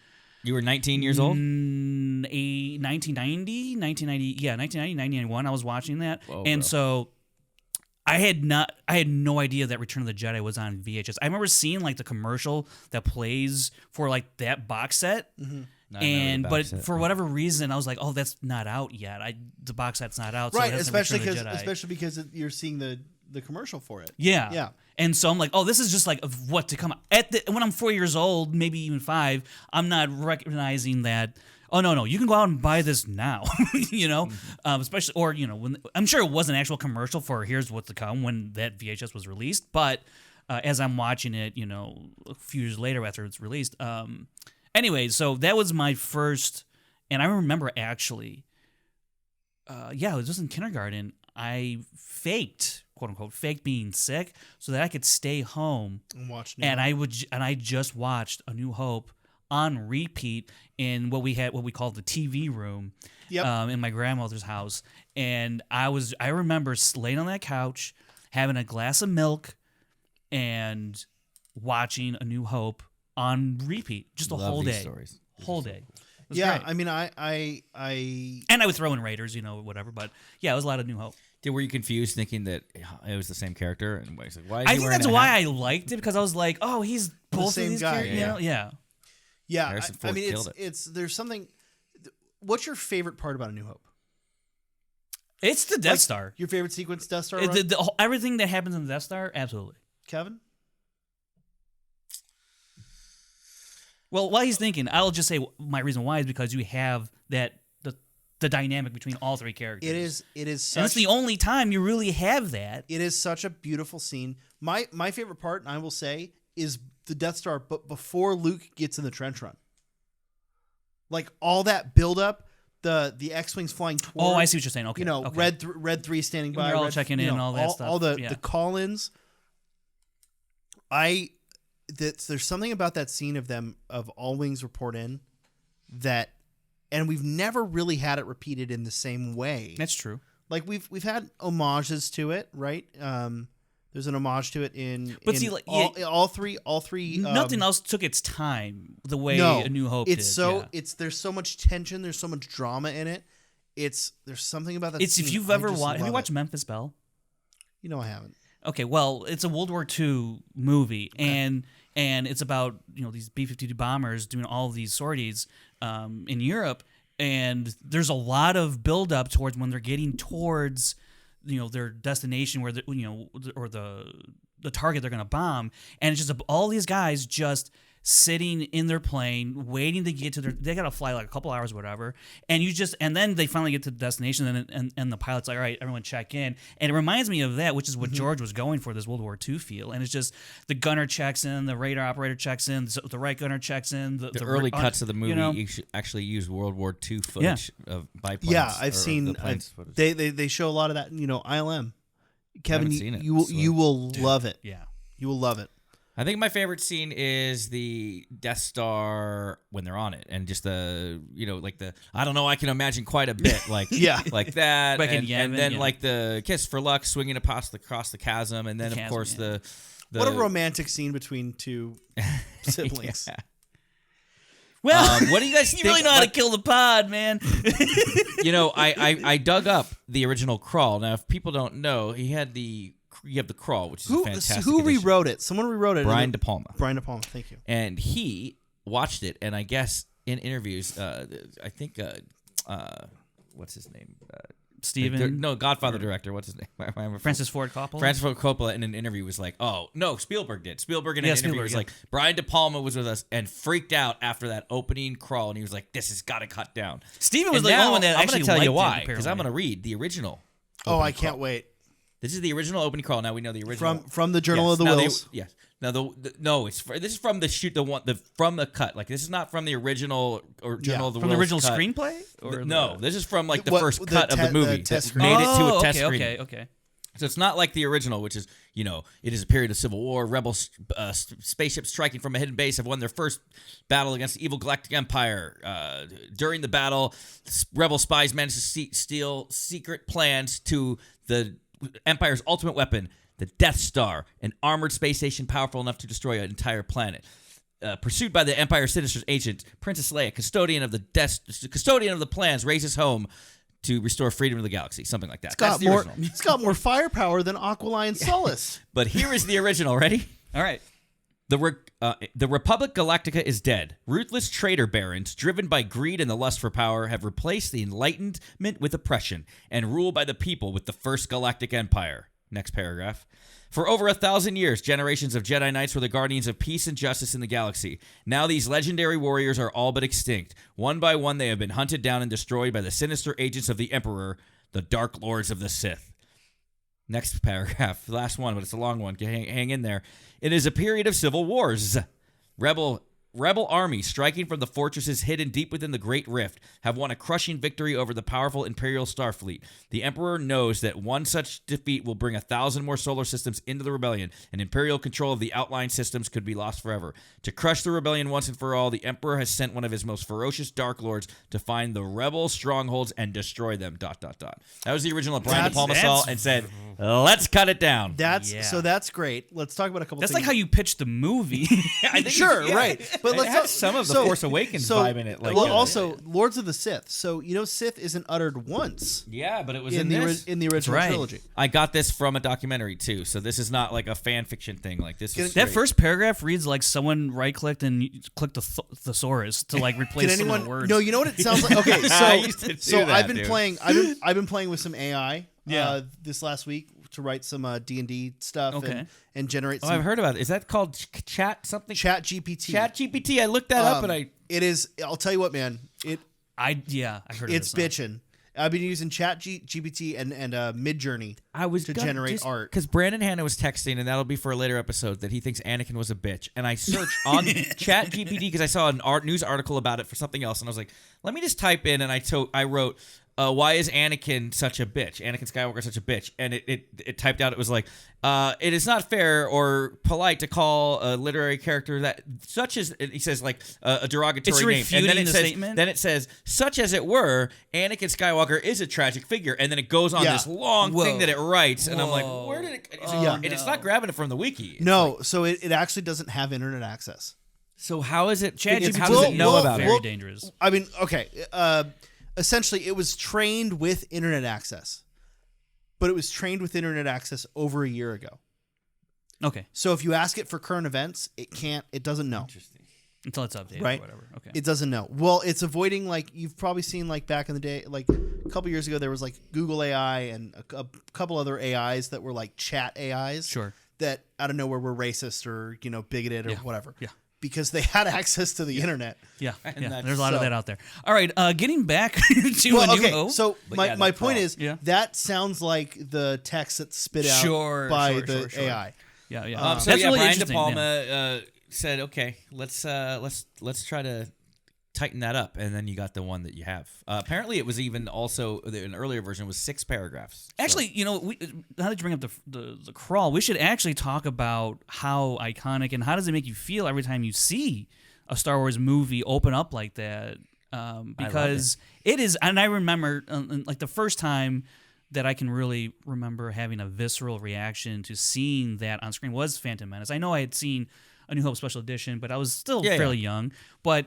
You were 19 years old? 1990, 1991. I was watching that, Whoa, and bro. so I had no idea that Return of the Jedi was on VHS. I remember seeing like the commercial that plays for like that box set. I remember the box But set, for yeah. whatever reason, I was like, "Oh, that's not out yet. The box set's not out." So Right, it hasn't Return especially of the because Jedi. you're seeing the commercial for it. Yeah. Yeah. And so I'm like, "Oh, this is just like of what to come when I'm 4 years old, maybe even 5. I'm not recognizing that. Oh no, you can go out and buy this now, especially, or when I'm sure it was an actual commercial for here's what's to come when that VHS was released, but as I'm watching it, a few years later after it's released. Anyway, so that was my first, and I remember actually, it was just in kindergarten. I faked, quote unquote, faked being sick so that I could stay home, And watch. and I just watched A New Hope on repeat in what we called the TV room. Yep. In my grandmother's house, and I remember laying on that couch, having a glass of milk, and watching A New Hope on repeat, just a Love whole these day, stories. whole day. It was Yeah, great. I mean, I And I would throw in Raiders, whatever. But yeah, it was a lot of New Hope. Were you confused thinking that it was the same character? And why is he I think wearing that's a why hat? I liked it, because I was like, oh, he's both same of these guy, characters. yeah. Yeah. yeah, Harrison I Ford mean, killed it. it's there's something. What's your favorite part about A New Hope? It's the Death Like, Star. Your favorite sequence, Death Star? It- Run? everything that happens in the Death Star, absolutely. Kevin? Well, while he's thinking, I'll just say my reason why is because you have the dynamic between all three characters. It is And it's such the only time you really have that. it is such a beautiful scene. My favorite part, and I will say, is the Death Star, but before Luke gets in the trench run. Like all that build up, the X-wings flying toward. Oh, I see what you're saying. Okay. Okay. Red 3 standing When by, they're all Red, checking in, all that stuff. all the Yeah. the call-ins. There's something about that scene of all wings report in that, and we've never really had it repeated in the same way. That's true. Like we've had homages to it, right? There's an homage to it in, But in see, like, all three. Nothing else took its time the way No, A New Hope it's did. so yeah. there's so much tension. There's so much drama in it. There's something about that. It's scene, if you've I ever just watched. Have you love watched it. Memphis Belle? I haven't. Okay, well, it's a World War II movie, and it's about these B-52 bombers doing all of these sorties in Europe, and there's a lot of buildup towards when they're getting towards their destination where or the target they're going to bomb, and it's just all these guys just sitting in their plane waiting to get to they got to fly like a couple hours or whatever, and then they finally get to the destination, and the pilot's like, all right, everyone check in, and it reminds me of that, which is what George was going for, this World War II feel. And it's just the gunner checks in, the radar operator checks in, the right gunner checks in, The early cuts of the movie actually use World War II footage of biplanes. Yeah, I've or seen. the planes footage. They show a lot of that. ILM. Kevin, haven't seen it, you will love it. Yeah. You will love it. I think my favorite scene is the Death Star when they're on it, and just I don't know, I can imagine quite a bit, like Yeah. like that, Back in and Yemen, then yeah. like the kiss for luck swinging across the chasm, and then The of chasm, course yeah. the What a romantic scene between two siblings. Yeah. Well, What do you guys you think? really know how to but, kill the pod, man. I dug up the original Crawl. Now, if people don't know, you have the Crawl, which is a fantastic Who edition. rewrote it? Someone rewrote it. Brian De Palma. Brian De Palma. Thank you. And he watched it, and I guess in interviews, I think what's his name? Steven. Godfather director. What's his name? Francis Ford Coppola. Francis Ford Coppola in an interview was like, "Oh no, Spielberg did." Spielberg in an interview Spielberg, was yeah. like, "Brian De Palma was with us and freaked out after that opening Crawl, and he was like, this has got to cut down." Steven was And the now only one that I'm actually gonna tell you liked why, it, because I'm apparently. going to read the original. Oh, opening I can't Crawl. wait. This is the original opening Crawl. Now we know the original From the Journal Yes, of the now they- Wills. yes. Now no, this is from from the cut. Like this is not from the original or Journal of the From the Wills original cut. screenplay? Or No, this is from like the What- first the cut of te- the movie the test that made it to a Oh, test okay, screening. okay. So it's not like the original, which is, it is a period of civil war. Rebel spaceships striking from a hidden base have won their first battle against the evil Galactic Empire. During the battle, rebel spies managed to steal secret plans to the Empire's ultimate weapon, the Death Star, an armored space station powerful enough to destroy an entire planet. Pursued by the Empire's sinister agent, Princess Leia, custodian of the plans, races home to restore freedom to the galaxy, something like that. That's the original. It's got more firepower than Aqualion Solace. But here is the original. Ready? All right. The Republic Galactica is dead. Ruthless traitor barons, driven by greed and the lust for power, have replaced the Enlightenment with oppression and rule by the people with the First Galactic Empire. Next paragraph. For over 1,000 years, generations of Jedi Knights were the guardians of peace and justice in the galaxy. Now these legendary warriors are all but extinct. One by one, they have been hunted down and destroyed by the sinister agents of the Emperor, the Dark Lords of the Sith. Next paragraph, the last one, but it's a long one. Hang in there. It is a period of civil wars. Rebel Rebel armies striking from the fortresses hidden deep within the Great Rift have won a crushing victory over the powerful Imperial Starfleet. The Emperor knows that one such defeat will bring 1,000 more solar systems into the rebellion, and Imperial control of the outlying systems could be lost forever. To crush the rebellion once and for all, the Emperor has sent one of his most ferocious Dark Lords to find the rebel strongholds and destroy them. ... That was the original Brian De Palma saw and said, let's cut it down. So that's great. Let's talk about a couple That's things. like how you pitched the movie. I think Sure, yeah. right. But It let's has talk, some of the Force Awakens vibe in it. Like, also, Lords of the Sith. So Sith isn't uttered once yeah, but it was in the original right. trilogy. I got this from a documentary too, so this is not like a fan fiction thing. Like this is That straight. first paragraph reads like someone right-clicked and clicked the thesaurus to like replace Can some anyone? of the words. No, you know what it sounds like. Okay, I used to do so that, I've been dude. playing. I've been playing with some AI. This last week to write some D&D stuff. Okay. And generate. Oh, some I've heard about it. Is that called Chat something? Chat GPT. Chat GPT. I looked that up and I. It is. I'll tell you what, man. I heard It's of this bitching. I've been using Chat GPT and Midjourney to generate art. Because Brandon Hanna was texting, and that'll be for a later episode, that he thinks Anakin was a bitch. And I searched on Chat GPT because I saw an news article about it for something else, and I was like, let me just type in, and I wrote, why is Anakin such a bitch? Anakin Skywalker such a bitch? And it typed out, it was like, it is not fair or polite to call a literary character that such as, he says like a derogatory It's name. And then refuting it the says, statement? then it says, such as it were, Anakin Skywalker is a tragic figure. And then it goes on this long Whoa. thing that it writes. And I'm like, Whoa. where did it? Yeah. And it's not grabbing it from the wiki. It's No, like, so it actually doesn't have internet access. so how is it? ChatGPT How does it know well, about it? Very dangerous. I mean, okay. Essentially, it was trained with internet access, but it was trained with internet access over a year ago. Okay. So if you ask it for current events, it can't. It doesn't know. Interesting. Until it's updated Right. or whatever. Okay. It doesn't know. Well, it's avoiding, like, you've probably seen, like, back in the day, like a couple years ago, there was like Google AI and a couple other AIs that were like chat AIs. Sure. That out of nowhere were racist or bigoted or whatever. Yeah. Because they had access to the internet. Yeah. that's There's a lot of so- that out there. All right. Getting back to Well, A New okay, Hope. so yeah, my that point crawl. is Yeah. that sounds like the text that's spit out Sure, by sure, the sure. AI. Yeah. Yeah. So That's yeah, really Brian De interesting. Palma said, okay, let's try to tighten that up, and then you got the one that you have. Apparently, it was even also an earlier version was 6 paragraphs. So- Actually, now that you bring up the crawl, we should actually talk about how iconic and how does it make you feel every time you see a Star Wars movie open up like that. Because it is, and I remember like the first time that I can really remember having a visceral reaction to seeing that on screen was Phantom Menace. I know I had seen A New Hope Special Edition, but I was still fairly young. But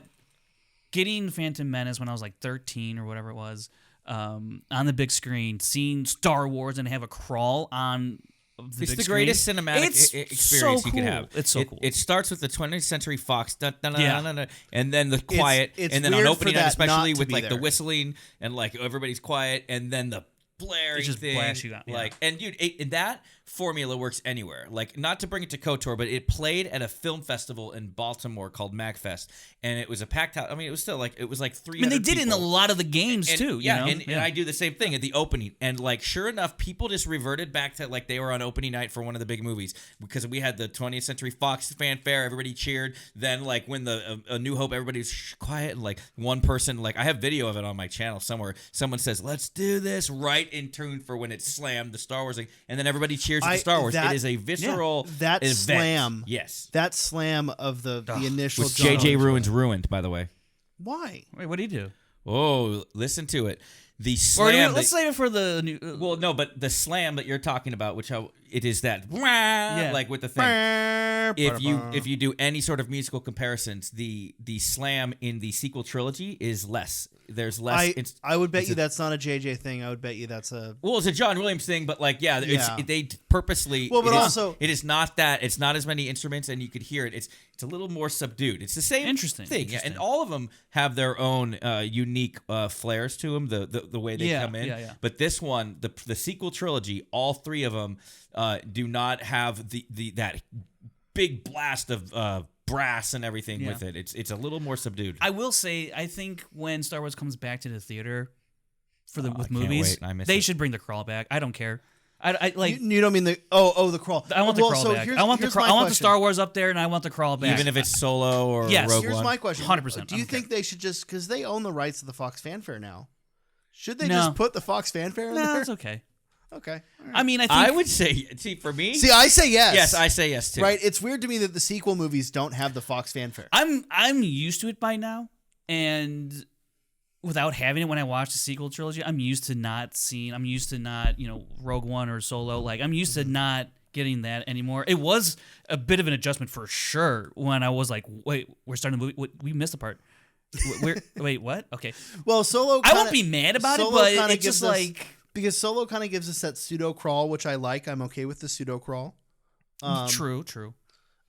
getting Phantom Menace when I was like 13 or whatever it was, on the big screen, seeing Star Wars and have a crawl on the It's big the screen, greatest cinematic it's experience so you could cool. have. It's so cool. It starts with the 20th Century Fox, dun, dun, dun, Yeah. dun, dun, dun, and then the quiet, it's and then on weird opening for night that especially not to with be like the there. whistling and like everybody's quiet, and then the blaring It just thing. blasts you out, yeah. Like, and dude, that formula works anywhere. Like, not to bring it to KOTOR, but it played at a film festival in Baltimore called MagFest, and it was a packed house. I mean, it was still like 300 I mean, they did it in a people. lot of the games And- too. Yeah, you know? and I do the same thing at the opening. And like, sure enough, people just reverted back to like they were on opening night for one of the big movies because we had the 20th Century Fox fanfare. Everybody cheered. Then like when the A New Hope, everybody's quiet and like one person, like I have video of it on my channel somewhere. Someone says, "Let's do this," right in tune for when it slammed the Star Wars thing, and then everybody cheers at the Star Wars. It is a visceral that event. slam. Yes. That slam of the initial. Which John JJ Williams. Ruins ruined, by the way. Why? Wait, what do you do? Oh, listen to it. The Or slam. let's save it for the new. Well, no, but the slam that you're talking about, it is that like with the thing. If you do any sort of musical comparisons, the slam in the sequel trilogy is less. There's less. I would bet you that's not a JJ thing. I would bet you that's a. Well, it's a John Williams thing, but like, yeah, Yeah. they purposely. Well, but it is- also- it is not that. It's not as many instruments, and you could hear it. It's a little more subdued. It's the same Interesting, thing, yeah, and all of them have their own unique flares to them. The way they come in. Yeah. But this one, the sequel trilogy, all 3 of them do not have that big blast of brass and everything with it. It's a little more subdued. I will say, I think when Star Wars comes back to the theater with I can't movies, wait. I miss they it. should bring the crawl back. I don't care. I like. You don't mean the the crawl. I want the crawl so back. here's- I want the here's my I want the question. Star Wars up there, and I want the crawl back. Even if it's Solo or Yes. Rogue Here's One. my question. 100%. Do you I don't think they should just, because they own the rights to the Fox fanfare now, should they No. just put the Fox fanfare in no, there? it's okay. Okay. All right. I mean, I think I would say, see, for me, See, I say yes. yes, I say yes too. Right. It's weird to me that the sequel movies don't have the Fox fanfare. I'm used to it by now, and without having it when I watch the sequel trilogy, I'm used to not Rogue One or Solo. Like I'm used to not getting that anymore. It was a bit of an adjustment for sure when I was like, wait, we're starting the movie. We missed a part. Wait, what? Okay. Well, Solo. I won't be mad about it, Solo but kinda it's just gives us- like because Solo kind of gives us that pseudo crawl, which I like. I'm okay with the pseudo crawl. true.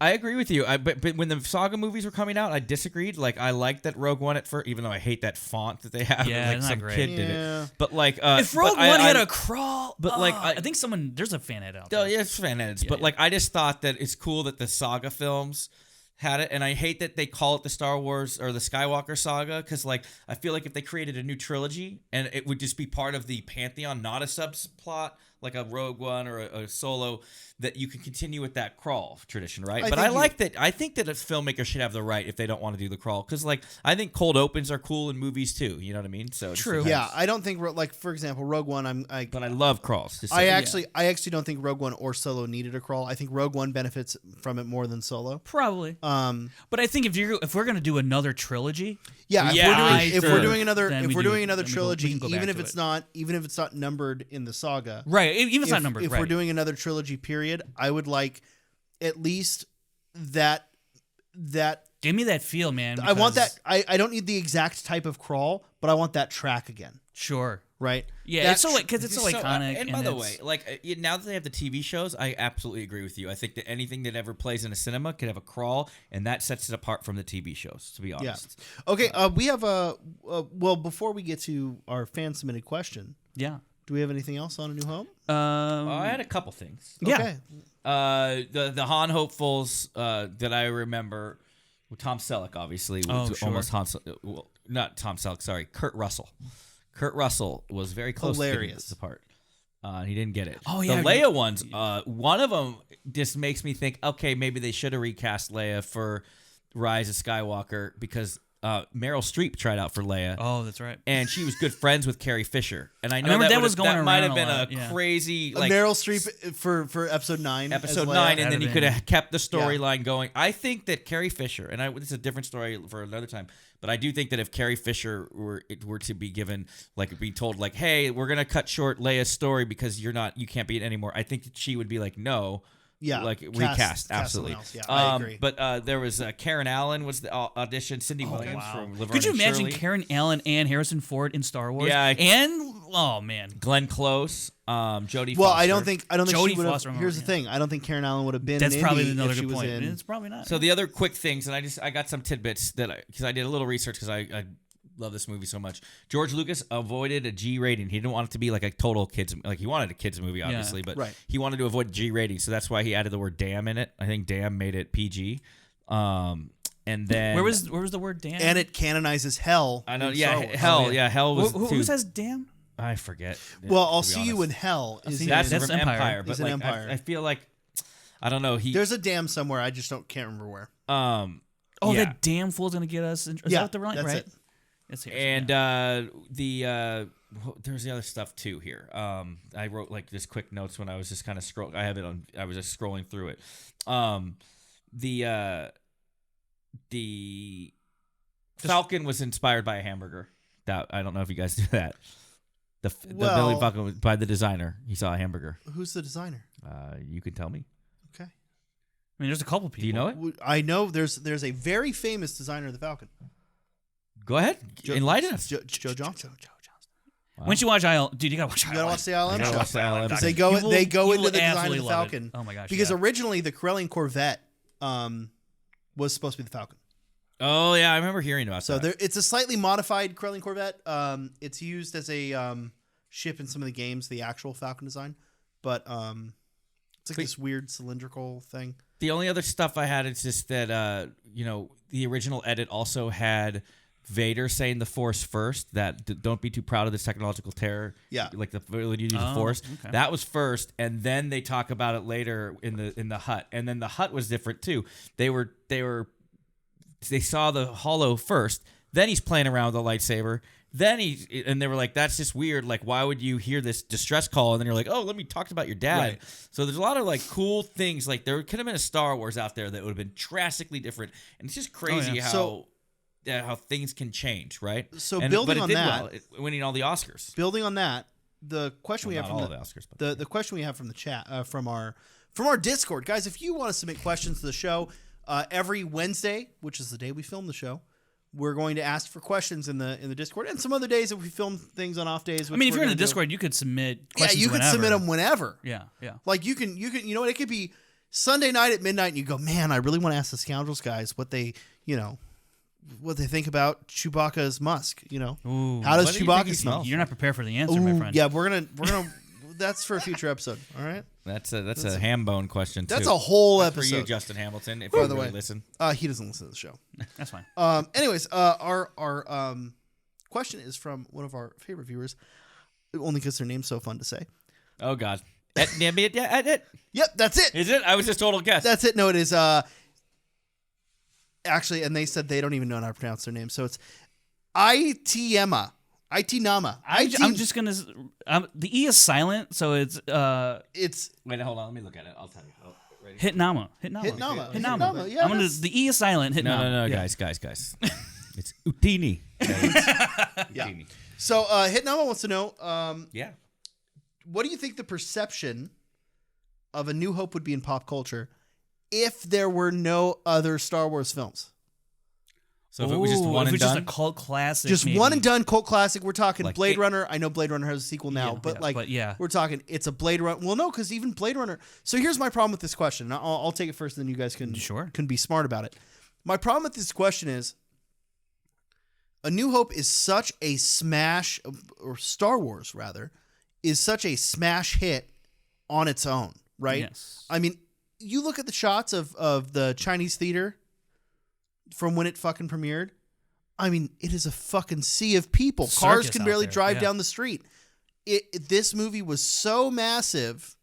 I agree with you. But when the Saga movies were coming out, I disagreed. Like I liked that Rogue One at first, even though I hate that font that they have. Yeah, like it's not some great. kid did Yeah. it. But like, If Rogue One had a crawl, but, like, I think there's a fan edit out there. Oh, yeah, it's fan edits. But yeah. like, I just thought that it's cool that the Saga films had it, and I hate that they call it the Star Wars or the Skywalker Saga because like I feel like if they created a new trilogy and it would just be part of the pantheon, not a subplot like a Rogue One or a Solo, that you can continue with that crawl tradition, right? But I think that a filmmaker should have the right if they don't want to do the crawl because like I think cold opens are cool in movies too. You know what I mean? So it just True. depends. Yeah, I don't think like for example, Rogue One. But I love crawls. Just I saying. actually don't think Rogue One or Solo needed a crawl. I think Rogue One benefits from it more than Solo. Probably. But I think if we're gonna do another trilogy, Yeah, if sure. we're doing another Then we trilogy, can go back even if to it's it. not numbered in the saga, right? Even if it's not numbered, if right? we're doing another trilogy period, I would like at least that. Give me that feel, man. I want because- that. I don't need the exact type of crawl, but I want that track again. Sure. Right? Yeah, That it's so because it's so iconic. And by the it's- way, like now that they have the TV shows, I absolutely agree with you. I think that anything that ever plays in a cinema could have a crawl, and that sets it apart from the TV shows. To be honest, Okay. We have a well. Before we get to our fan submitted question, yeah. do we have anything else on A New Home? I had a couple things. Yeah. Okay. The Han hopefuls that I remember, well, Tom Selleck obviously was Oh, sure. almost Han. Well, not Tom Selleck. Sorry, Kurt Russell. Kurt Russell was very close Hilarious. to the part. He didn't get it. Oh, yeah. The Leia ones. One of them just makes me think, okay, maybe they should have recast Leia for Rise of Skywalker because Meryl Streep tried out for Leia. Oh, that's right. And she was good friends with Carrie Fisher, and I know remember that would've- was going that might around have been a lot, a yeah. crazy like Meryl Streep for episode 9. as episode Leia. 9, and then you That'd could have have kept the storyline going. I think that Carrie Fisher, and this is a different story for another time, but I do think that if Carrie Fisher were to be given, like, be told, like, hey, we're gonna cut short Leia's story because you can't be it anymore, I think that she would be like, no. Yeah, like cast recast, someone absolutely. else. Yeah, I agree. But there was Karen Allen was the audition. Cindy Williams from Laverne Could you and imagine Shirley. Karen Allen and Harrison Ford in Star Wars? Yeah, and oh man, Glenn Close, Jodie. Well, Foster. I don't think Jodie she would have. Foster, Here's the yeah. thing. I don't think Karen Allen would have been. that's in probably Indy another if she good was point. in- It's probably not. So the other quick things, and I got some tidbits because I did a little research because I love this movie so much. George Lucas avoided a G rating. He didn't want it to be like a total kids, like he wanted a kids movie, obviously, but right. he wanted to avoid G rating, so that's why he added the word "damn" in it. I think "damn" made it PG. And then where was the word damn? and it canonizes hell. I know, in yeah, Star Wars. hell, yeah, hell was who too. says damn? I forget. Well, to I'll be see you in honest. hell. Is see- in- That's That's from Empire. Empire, but He's in like Empire. I feel like I don't know. There's a damn somewhere. I just can't remember where. Oh, yeah. that damn fool's gonna get us. Is Yeah, that the right? that's right? it. It's here. And there's the other stuff too here. I wrote like just quick notes when I was just kind of scroll. I have it on. I was just scrolling through it. The Falcon was inspired by a hamburger. That I don't know if you guys do that. The Well- Billy Falcon was by the designer. He saw a hamburger. Who's the designer? You can tell me. Okay. I mean, there's a couple people. Do you know it? I know there's a very famous designer of the Falcon. Go ahead. Enlighten us. Joe Johnson. Wow. Once you watch dude, you gotta watch You gotta watch the ILM I gotta show. watch the ILM. Because they You go will- they go you into will the design of absolutely the love it. Falcon. Oh my gosh! Because yeah. originally the Corellian Corvette was supposed to be the Falcon. Oh yeah, I remember hearing about So that. it's a slightly modified Corellian Corvette. It's used as a ship in some of the games, the actual Falcon design, but it's like this weird cylindrical thing. The only other stuff I had is just that the original edit also had Vader saying the Force first, that don't be too proud of this technological terror. Yeah. Like the ability to use the Force. Okay. That was first, and then they talk about it later in the hut. And then the hut was different too. They saw the Hollow first, then he's playing around with the lightsaber. Then they were like, that's just weird. Like, why would you hear this distress call? And then you're like, oh, let me talk about your dad. Right. So there's a lot of like cool things. Like there could have been a Star Wars out there that would have been drastically different. And it's just crazy how things can change, right? So but building it on did that, well, winning all the Oscars. building on that, the question we have Not from all the Oscars, but the question we have from the chat from our Discord, guys. If you want to submit questions to the show, every Wednesday, which is the day we film the show, we're going to ask for questions in the Discord, and some other days if we film things on off days. I mean, if you're in the Discord, you could submit questions. Yeah, you whenever. could submit them whenever. Yeah. Like you can, you know what? It could be Sunday night at midnight, and you go, man, I really want to ask the Scoundrels guys what they think about Chewbacca's musk. You know, Ooh. how does What do you think he Chewbacca smell? smells? You're not prepared for the answer, my friend. Yeah, we're gonna. That's for a future episode. All right. that's a ham bone question too. That's a whole For episode. you, Justin Hamilton. If By you the really way, listen. He doesn't listen to the show. That's fine. Anyways, our question is from one of our favorite viewers, only because their name's so fun to say. Oh God. Yep, that's it. Is it? I was just total guess. That's it. No, it is. Actually, and they said they don't even know how to pronounce their name, so it's Itnama. I'm just gonna. The E is silent, so it's It's Wait, hold on. Let me look at it. I'll tell you. Oh, ready? Hitnama. Hitnama. Yeah, I'm gonna. The E is silent. Hitnama. No, Yeah. guys. It's Utini. Yeah. Utini. So Hitnama wants to know, Yeah. what do you think the perception of A New Hope would be in pop culture if there were no other Star Wars films? So if it was just one and just done, a cult classic, Just maybe. one and done cult classic. We're talking Like Blade it- Runner. I know Blade Runner has a sequel now, Yeah, but yeah. we're talking it's a Blade Runner. Well, no, because even Blade Runner. So here's my problem with this question. I'll take it first, and then you guys can be smart about it. My problem with this question is A New Hope is such a smash, or Star Wars rather, is such a smash hit on its own, right? Yes. I mean, you look at the shots of the Chinese theater from when it fucking premiered. I mean, it is a fucking sea of people. Cars Circus can out barely there, drive yeah. down the street. This movie was so massive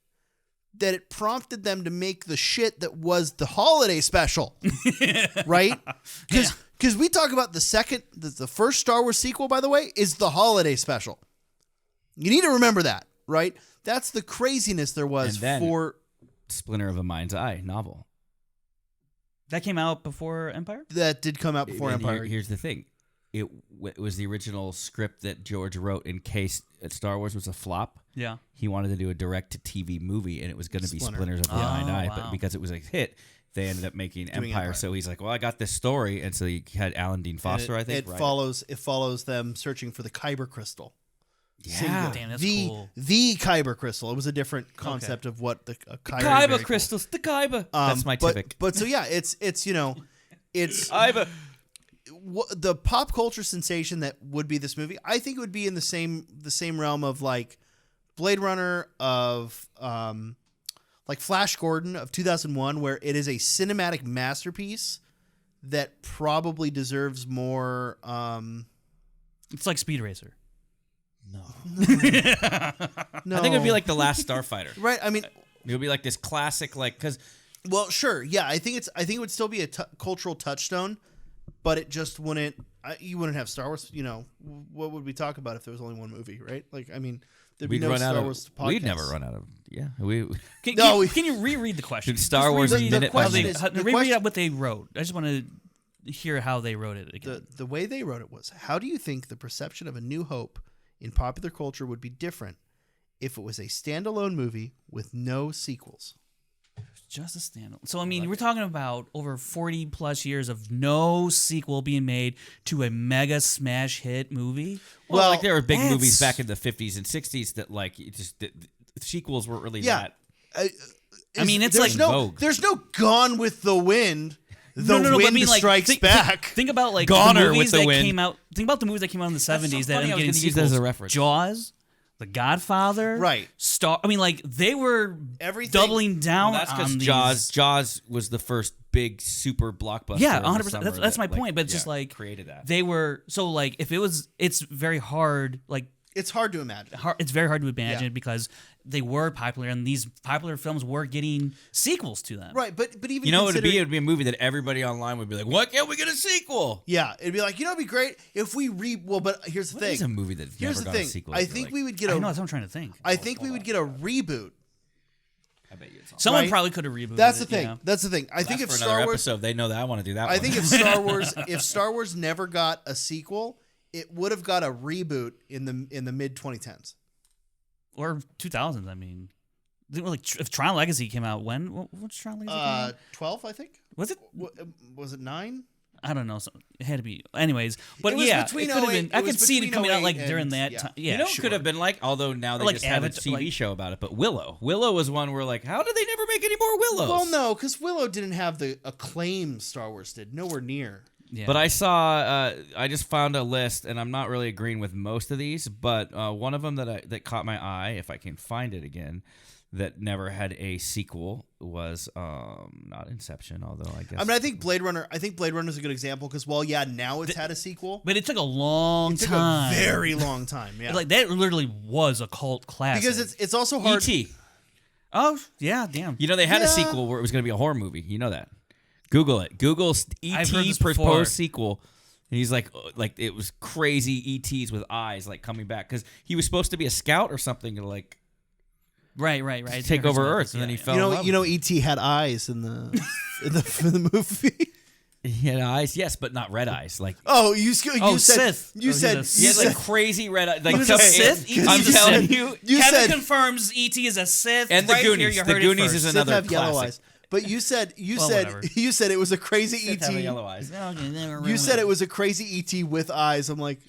that it prompted them to make the shit that was the holiday special, right? Because we talk about the first Star Wars sequel, by the way, is the holiday special. You need to remember that, right? That's the craziness there was And then- for Splinter of a Mind's Eye novel. That came out before Empire. that did come out before And Empire. Here's the thing. It was the original script that George wrote in case Star Wars was a flop. Yeah. He wanted to do a direct-to-TV movie, and it was going to be Splinter. Splinters of the Oh, Mind Eye. wow. But because it was a hit, they ended up making Doing Empire. Empire. So he's like, well, I got this story. And so he had Alan Dean Foster, I think. It write follows them searching for the Kyber crystal. Yeah. Damn, that's the cool. the Kyber crystal. It was a different concept of what the Kyber. Kyber very cool. crystals, the Kyber. That's my typic. But so yeah, it's it's Kyber. the pop culture sensation that would be this movie. I think it would be in the same realm of like Blade Runner, of like Flash Gordon of 2001, where it is a cinematic masterpiece that probably deserves more. It's like Speed Racer. No. No, I think it would be like The Last Starfighter. right. I mean, It would be like this classic, like, because well, sure, yeah. I think it would still be a cultural touchstone, but it just wouldn't. You wouldn't have Star Wars. You know, what would we talk about if there was only one movie, right? Like, I mean, there'd be we'd no run out Star of. Wars podcasts. We'd never run out of. Yeah. Can, No, can, can you reread the question? Star Just Wars reread minute by question minute. is- the reread question- out what they wrote. I just want to hear how they wrote it again. The way they wrote it was, how do you think the perception of A New Hope in popular culture would be different if it was a standalone movie with no sequels? Just a standalone. So I mean, we're talking about over 40 plus years of no sequel being made to a mega smash hit movie. Well, Well, like there were big that's- movies back in the 50s and 60s that like it just the sequels weren't really Yeah. that. I mean, it's there's like Vogue. there's no Gone with the Wind. The No, but I Wind mean, like, Strikes think, Back. Think about like Goner the movies with the that wind. came out. Think about the movies that came out in the 70s that funny, ended I was getting gonna use that as a sequels. reference. Jaws, The Godfather, Right. I mean, like they were Everything- doubling down. Well, that's because on these- Jaws was the first big super blockbuster. Yeah, of the 100%. summer That's my that, point. But it's just like created that. they were so like if it was, it's very hard. Like It's hard to imagine. it's very hard to imagine Yeah. because they were popular and these popular films were getting sequels to them. Right, but even You know what it'd be? considering- It'd be a movie that everybody online would be like, "Why can't we get a sequel?" Yeah, it'd be like, it'd be great if we well, but here's the What thing. is a movie that's Here's never the got thing. a sequel? I You're think like, we would get I a know that's what I'm trying to think. I think we would get a reboot. I bet you it's on. Someone right? probably could have rebooted. That's the it, thing. you know? That's the thing. I think That's if for another Star Wars episode, they know that I want to do that. I one. think if Star Wars never got a sequel, it would have got a reboot in the mid 2010s. Or 2000s. I mean, like if Tron Legacy came out when? What's Tron Legacy? Came out? 12, I think. Was it? Was it 9? I don't know. It had to be. Anyways, but It was yeah, between it could have 08 been. I it was could see it between coming out 08 like and- during that yeah. time. Yeah, you know, it sure. could have been like, although now they Like just had a Avatar, TV like- show about it. But Willow was one where like, how did they never make any more Willows? Well, no, because Willow didn't have the acclaim Star Wars did. Nowhere near. Yeah. But I saw, I just found a list, and I'm not really agreeing with most of these, but one of them that caught my eye, if I can find it again, that never had a sequel was not Inception, although I guess. I mean, I think Blade Runner is a good example because, well, yeah, now it's had a sequel. But it took a long It took time. a very long time. Yeah, Like that literally was a cult classic. because it's also hard. E.T. Oh yeah, damn. You know, they had Yeah. a sequel where it was going to be a horror movie. You know that. Google it. Google I've heard E.T. this before. proposed sequel. And he's like it was crazy ETs with eyes like coming back because he was supposed to be a scout or something to like Right. take I heard over some of Earth, this, and then yeah, he yeah. fell. in love You know, with E.T. had eyes in the in the movie. He had eyes, yes, but not red eyes. Like Oh, you Oh, said Sith. you Oh, said he's a he you had like said crazy red eyes. Like He was a Sith? E.T. I'm is a telling Sith. you. you Kevin said confirms E.T. is a Sith. And the right Here, Goonies. you The heard it Goonies first. is Sith another have yellow classic. eyes. But you said whatever. you said it was a crazy Sith have E.T. yellow eyes. You said it was a crazy E.T. with eyes. I'm like,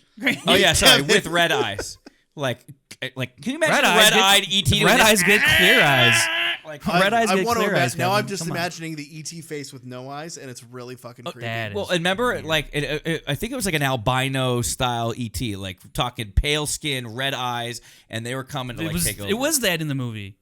Oh yeah, sorry, Kevin. with red eyes. Like, can you imagine Red eyes red-eyed get- ET? doing red this? eyes get clear eyes. Like, Red eyes I get want to clear eyes, now. I'm Kevin. just Come on. imagining the E.T. face with no eyes, and it's really fucking creepy. That well, is and remember, weird. like, I think it was like an albino style ET, like talking pale skin, red eyes, and they were coming to like take over. It was that in the movie.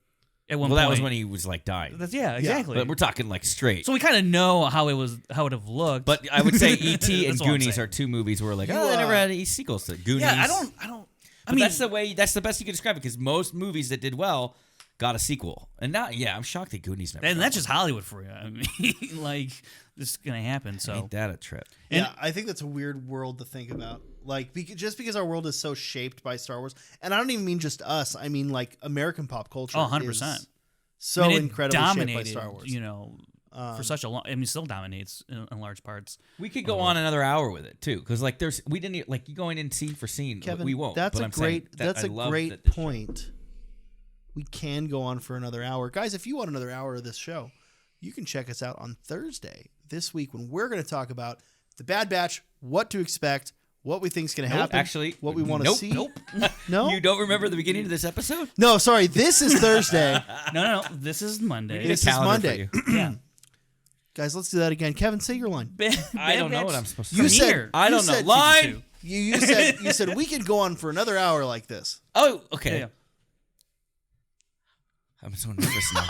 At one well, point. that was when he was like dying. Yeah, exactly. But we're talking like straight. So we kind of know how it would have looked. But I would say E.T. and That's what I'm Goonies saying. are two movies where like, You, they never had any sequels to Goonies. yeah, I don't. I But mean, that's the best you can describe it because most movies that did well got a sequel. And now, yeah, I'm shocked that Goonies never. and got that's one. just Hollywood for you. I mean, like this is gonna happen. So Ain't that a trip? Yeah, I think that's a weird world to think about. Like, just because our world is so shaped by Star Wars, and I don't even mean just us. I mean like American pop culture. Oh, 100%. is so I mean, it incredibly shaped by dominated, Star Wars. You know, for such a long. I mean, it still dominates in large parts. We could go on another hour with it too, because like we didn't like you going in scene for scene. Kevin, we won't. That's but a I'm saying great. that That's I a love great that this show- point. We can go on for another hour, guys. If you want another hour of this show, you can check us out on Thursday this week when we're going to talk about the Bad Batch, what to expect, what we think is going to happen. Actually, what we want to see. Nope. No, You don't remember the beginning of this episode? no. Sorry, this is Thursday. No. This is Monday. This is Calendar for Monday. you. yeah. Guys, let's do that again. Kevin, say your line. I don't know what I'm supposed to You say. said I you don't know. said- Line. You said we could go on for another hour like this. Oh, okay. Yeah. I'm so nervous now.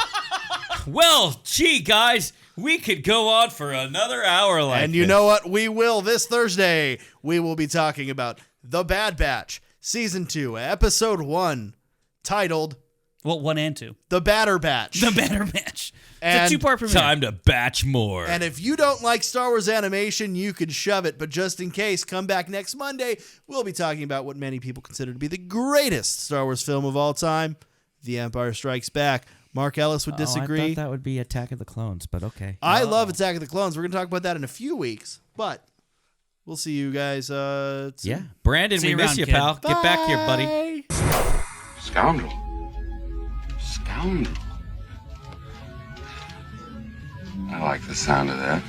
Well, gee, guys, we could go on for another hour like And you this. know what? We will this Thursday. We will be talking about The Bad Batch, Season 2, Episode 1, titled Well, 1 and 2. The Batter Batch. The Banner Match. And It's a 2-part premiere. Time to batch more. And if you don't like Star Wars animation, you could shove it. But just in case, come back next Monday. We'll be talking about what many people consider to be the greatest Star Wars film of all time, The Empire Strikes Back. Mark Ellis would disagree. I thought that would be Attack of the Clones, but okay. I love Attack of the Clones. We're going to talk about that in a few weeks. But we'll see you guys soon. Yeah. Brandon, See we you miss around, you, kid. pal. Get back here, buddy. Bye. Scoundrel. Scoundrel. I like the sound of that.